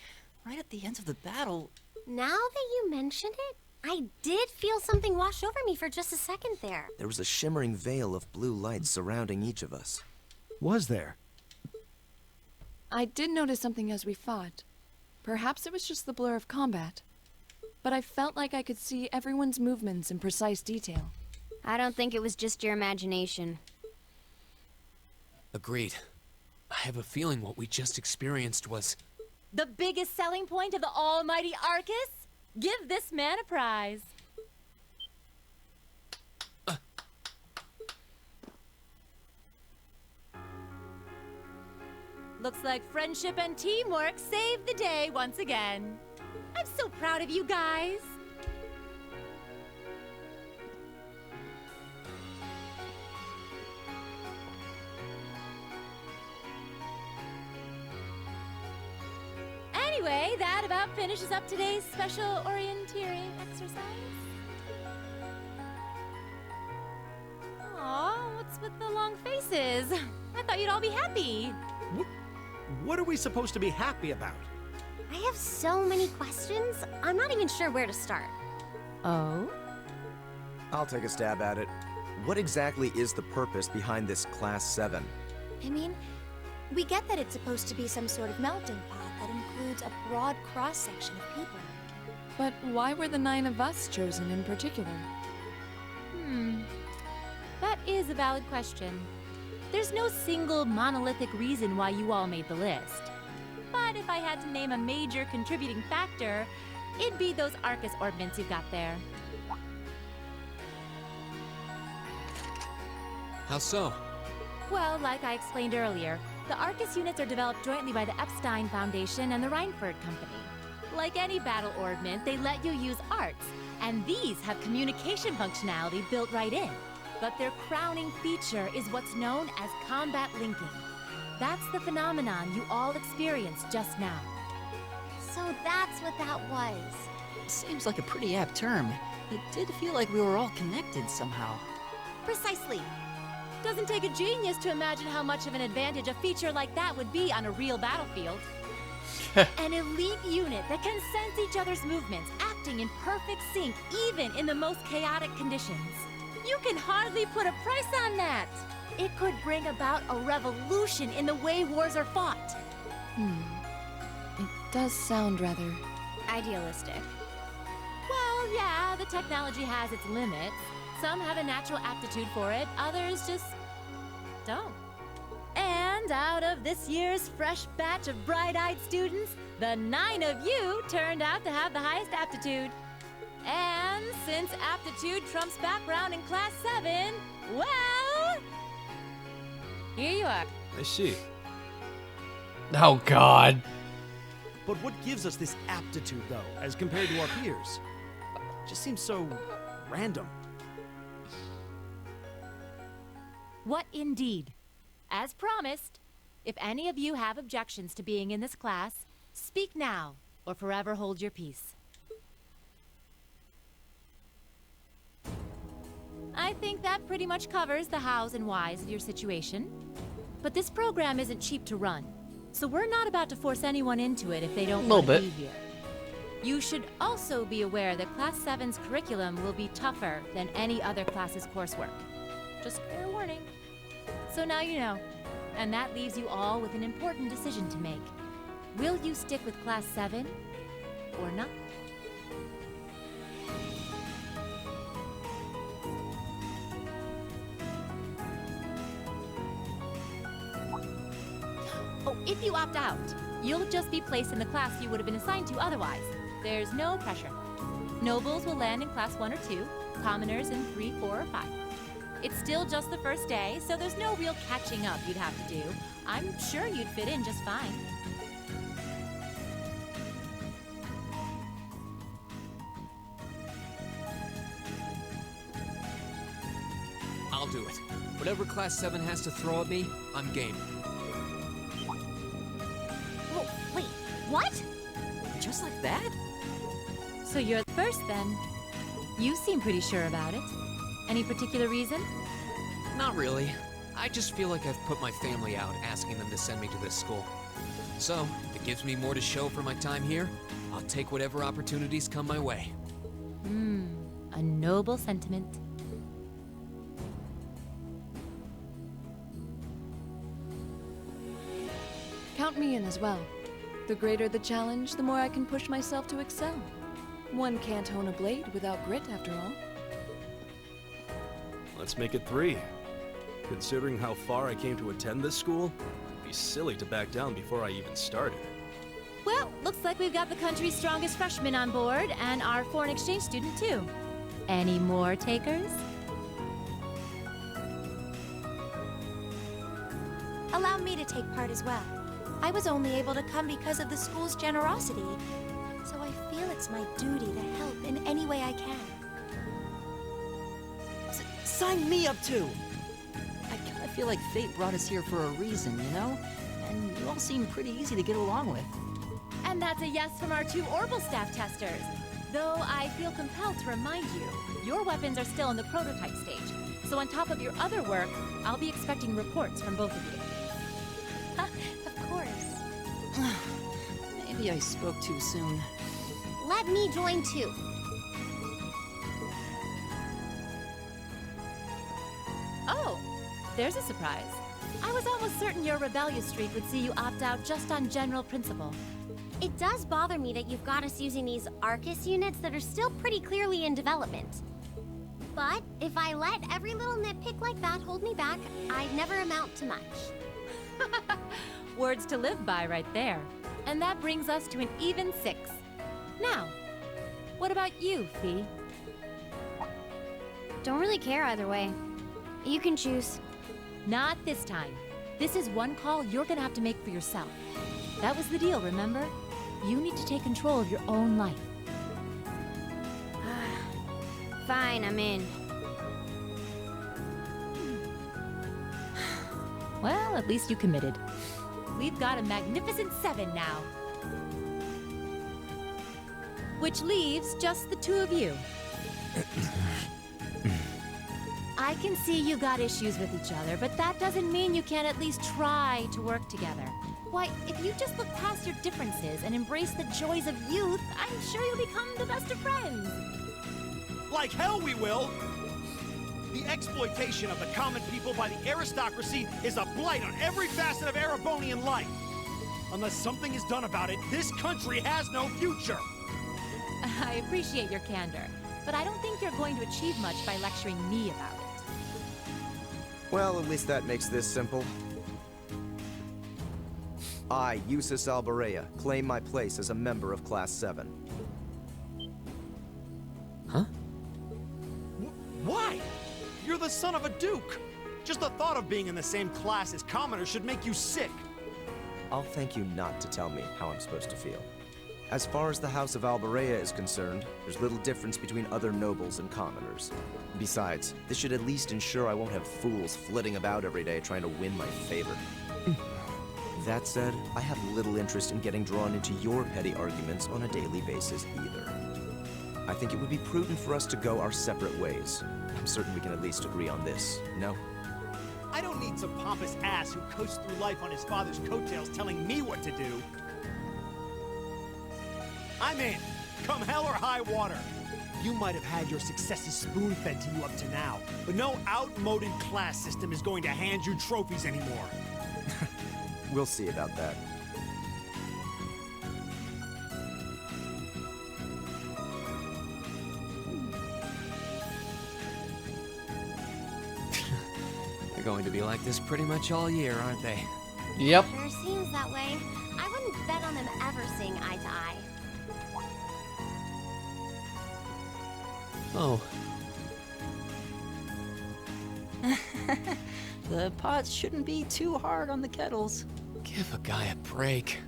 Right at the end of the battle... Now that you mention it, I did feel something wash over me for just a second there. There was a shimmering veil of blue light surrounding each of us. Was there? I did notice something as we fought. Perhaps it was just the blur of combat. But I felt like I could see everyone's movements in precise detail. I don't think it was just your imagination. Agreed. I have a feeling what we just experienced was... The biggest selling point of the almighty Arcus? Give this man a prize. Looks like friendship and teamwork saved the day once again. I'm so proud of you guys. Anyway, that about finishes up today's special orienteering exercise. Aw, what's with the long faces? I thought you'd all be happy. What are we supposed to be happy about? I have so many questions, I'm not even sure where to start. Oh? I'll take a stab at it. What exactly is the purpose behind this Class 7? I mean, we get that it's supposed to be some sort of melting pot that includes a broad cross-section of people. But why were the 9 of us chosen in particular? That is a valid question. There's no single monolithic reason why you all made the list. But if I had to name a major contributing factor, it'd be those Arcus orbments you've got there. How so? Well, like I explained earlier, the Arcus units are developed jointly by the Epstein Foundation and the Reinford Company. Like any battle orbment, they let you use arts, and these have communication functionality built right in. But their crowning feature is what's known as combat linking. That's the phenomenon you all experienced just now. So that's what that was. Seems like a pretty apt term. It did feel like we were all connected somehow. Precisely. Doesn't take a genius to imagine how much of an advantage a feature like that would be on a real battlefield. An elite unit that can sense each other's movements, acting in perfect sync even in the most chaotic conditions. You can hardly put a price on that. It could bring about a revolution in the way wars are fought. It does sound rather idealistic. Well, yeah, the technology has its limits. Some have a natural aptitude for it, others just don't. And out of this year's fresh batch of bright-eyed students, the 9 of you turned out to have the highest aptitude. And since aptitude trumps background in Class 7, well, here you are. I see. Oh, God. But what gives us this aptitude, though, as compared to our peers? Just seems so random. What indeed? As promised, if any of you have objections to being in this class, speak now or forever hold your peace. I think that pretty much covers the hows and whys of your situation. But this program isn't cheap to run, so we're not about to force anyone into it if they don't want to be here. You should also be aware that Class 7's curriculum will be tougher than any other class's coursework. Just fair warning. So now you know, and that leaves you all with an important decision to make. Will you stick with Class 7 or not? Oh, if you opt out, you'll just be placed in the class you would have been assigned to otherwise. There's no pressure. Nobles will land in Class 1 or 2, commoners in 3, 4, or 5. It's still just the first day, so there's no real catching up you'd have to do. I'm sure you'd fit in just fine. I'll do it. Whatever Class 7 has to throw at me, I'm game. Oh, wait, what? Just like that? So you're the first then. You seem pretty sure about it. Any particular reason? Not really. I just feel like I've put my family out asking them to send me to this school. So, if it gives me more to show for my time here, I'll take whatever opportunities come my way. A noble sentiment. Count me in as well. The greater the challenge, the more I can push myself to excel. One can't hone a blade without grit, after all. Let's make it 3. Considering how far I came to attend this school, it'd be silly to back down before I even started. Well, looks like we've got the country's strongest freshman on board, and our foreign exchange student too. Any more takers? Allow me to take part as well. I was only able to come because of the school's generosity, so I feel it's my duty to help in any way I can. Sign me up too! I kinda feel like fate brought us here for a reason, you know? And you all seem pretty easy to get along with. And that's a yes from our 2 Orbital staff testers. Though I feel compelled to remind you, your weapons are still in the prototype stage. So on top of your other work, I'll be expecting reports from both of you. Of course. Maybe I spoke too soon. Let me join too. Oh, there's a surprise. I was almost certain your rebellious streak would see you opt out just on general principle. It does bother me that you've got us using these Arcus units that are still pretty clearly in development. But if I let every little nitpick like that hold me back, I'd never amount to much. Words to live by right there. And that brings us to an even 6. Now, what about you, Fee? Don't really care either way. You can choose. Not this time. This is one call you're gonna have to make for yourself. That was the deal, remember? You need to take control of your own life. Fine, I'm in. Well, at least you committed. We've got a magnificent 7 now. Which leaves just the 2 of you. I can see you got issues with each other, but that doesn't mean you can't at least try to work together. Why, if you just look past your differences and embrace the joys of youth, I'm sure you'll become the best of friends. Like hell we will! The exploitation of the common people by the aristocracy is a blight on every facet of Erebonian life. Unless something is done about it, this country has no future. I appreciate your candor, but I don't think you're going to achieve much by lecturing me about it. Well, at least that makes this simple. I, Eustace Alborea, claim my place as a member of Class 7. Huh? Why? You're the son of a duke. Just the thought of being in the same class as commoners should make you sick. I'll thank you not to tell me how I'm supposed to feel. As far as the House of Alborea is concerned, there's little difference between other nobles and commoners. Besides, this should at least ensure I won't have fools flitting about every day trying to win my favor. That said, I have little interest in getting drawn into your petty arguments on a daily basis either. I think it would be prudent for us to go our separate ways. I'm certain we can at least agree on this, no? I don't need some pompous ass who coasts through life on his father's coattails telling me what to do. I'm in, come hell or high water. You might have had your successes spoon-fed to you up to now, but no outmoded class system is going to hand you trophies anymore. We'll see about that. They're going to be like this pretty much all year, aren't they? Yep. Sure seems that way. I wouldn't bet on them ever seeing eye to eye. Oh. The pots shouldn't be too hard on the kettles. Give a guy a break.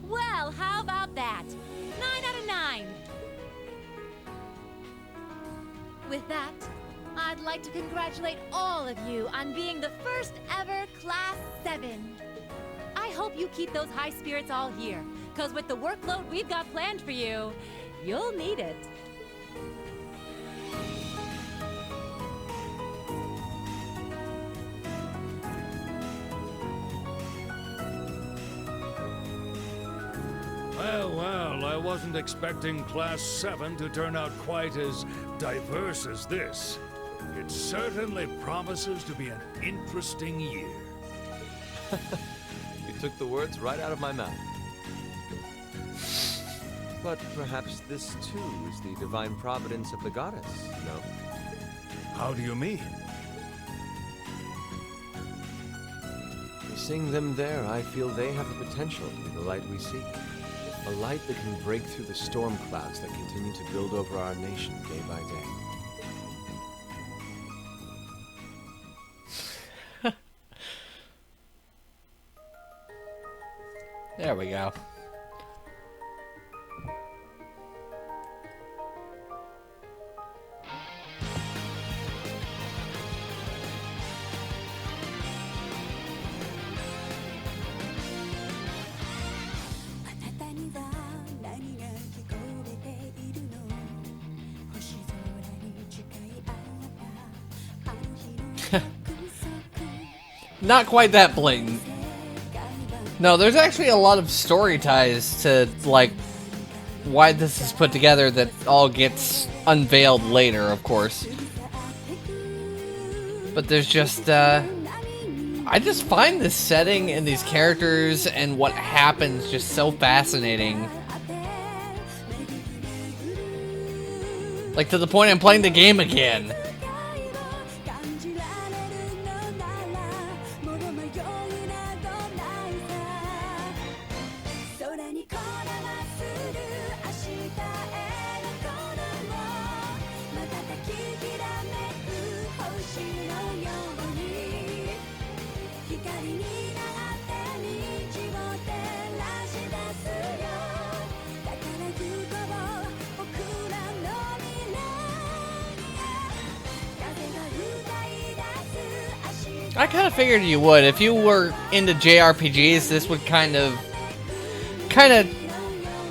Well, how about that? 9 out of 9. With that, I'd like to congratulate all of you on being the first ever Class 7. I hope you keep those high spirits all year, because with the workload we've got planned for you, you'll need it. Well, I wasn't expecting Class 7 to turn out quite as diverse as this. It certainly promises to be an interesting year. You took the words right out of my mouth. But perhaps this too is the divine providence of the goddess, no? How do you mean? Seeing them there, I feel they have the potential to be the light we seek. A light that can break through the storm clouds that continue to build over our nation day by day. There we go. Not quite that blatant. No, there's actually a lot of story ties to, like, why this is put together that all gets unveiled later, of course. But there's just, I just find this setting and these characters and what happens just so fascinating. Like, to the point I'm playing the game again. I kind of figured you would. If you were into JRPGs, this would kind of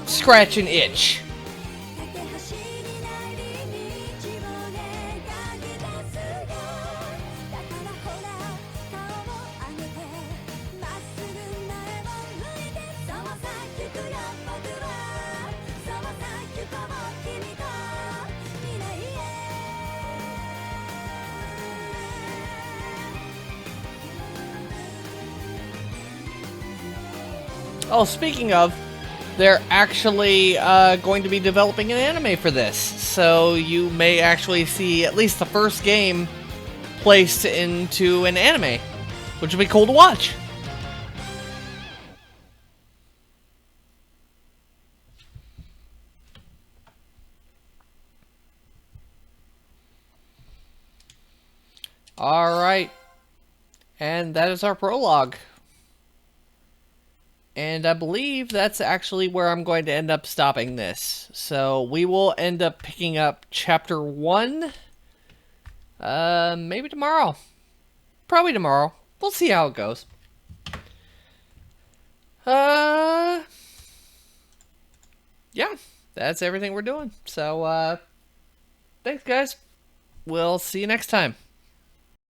scratch an itch. Oh, speaking of, they're actually going to be developing an anime for this, so you may actually see at least the first game placed into an anime, which would be cool to watch. Alright, and that is our prologue. And I believe that's actually where I'm going to end up stopping this. So we will end up picking up chapter 1. Maybe tomorrow. Probably tomorrow. We'll see how it goes. Yeah, that's everything we're doing. So, thanks guys. We'll see you next time.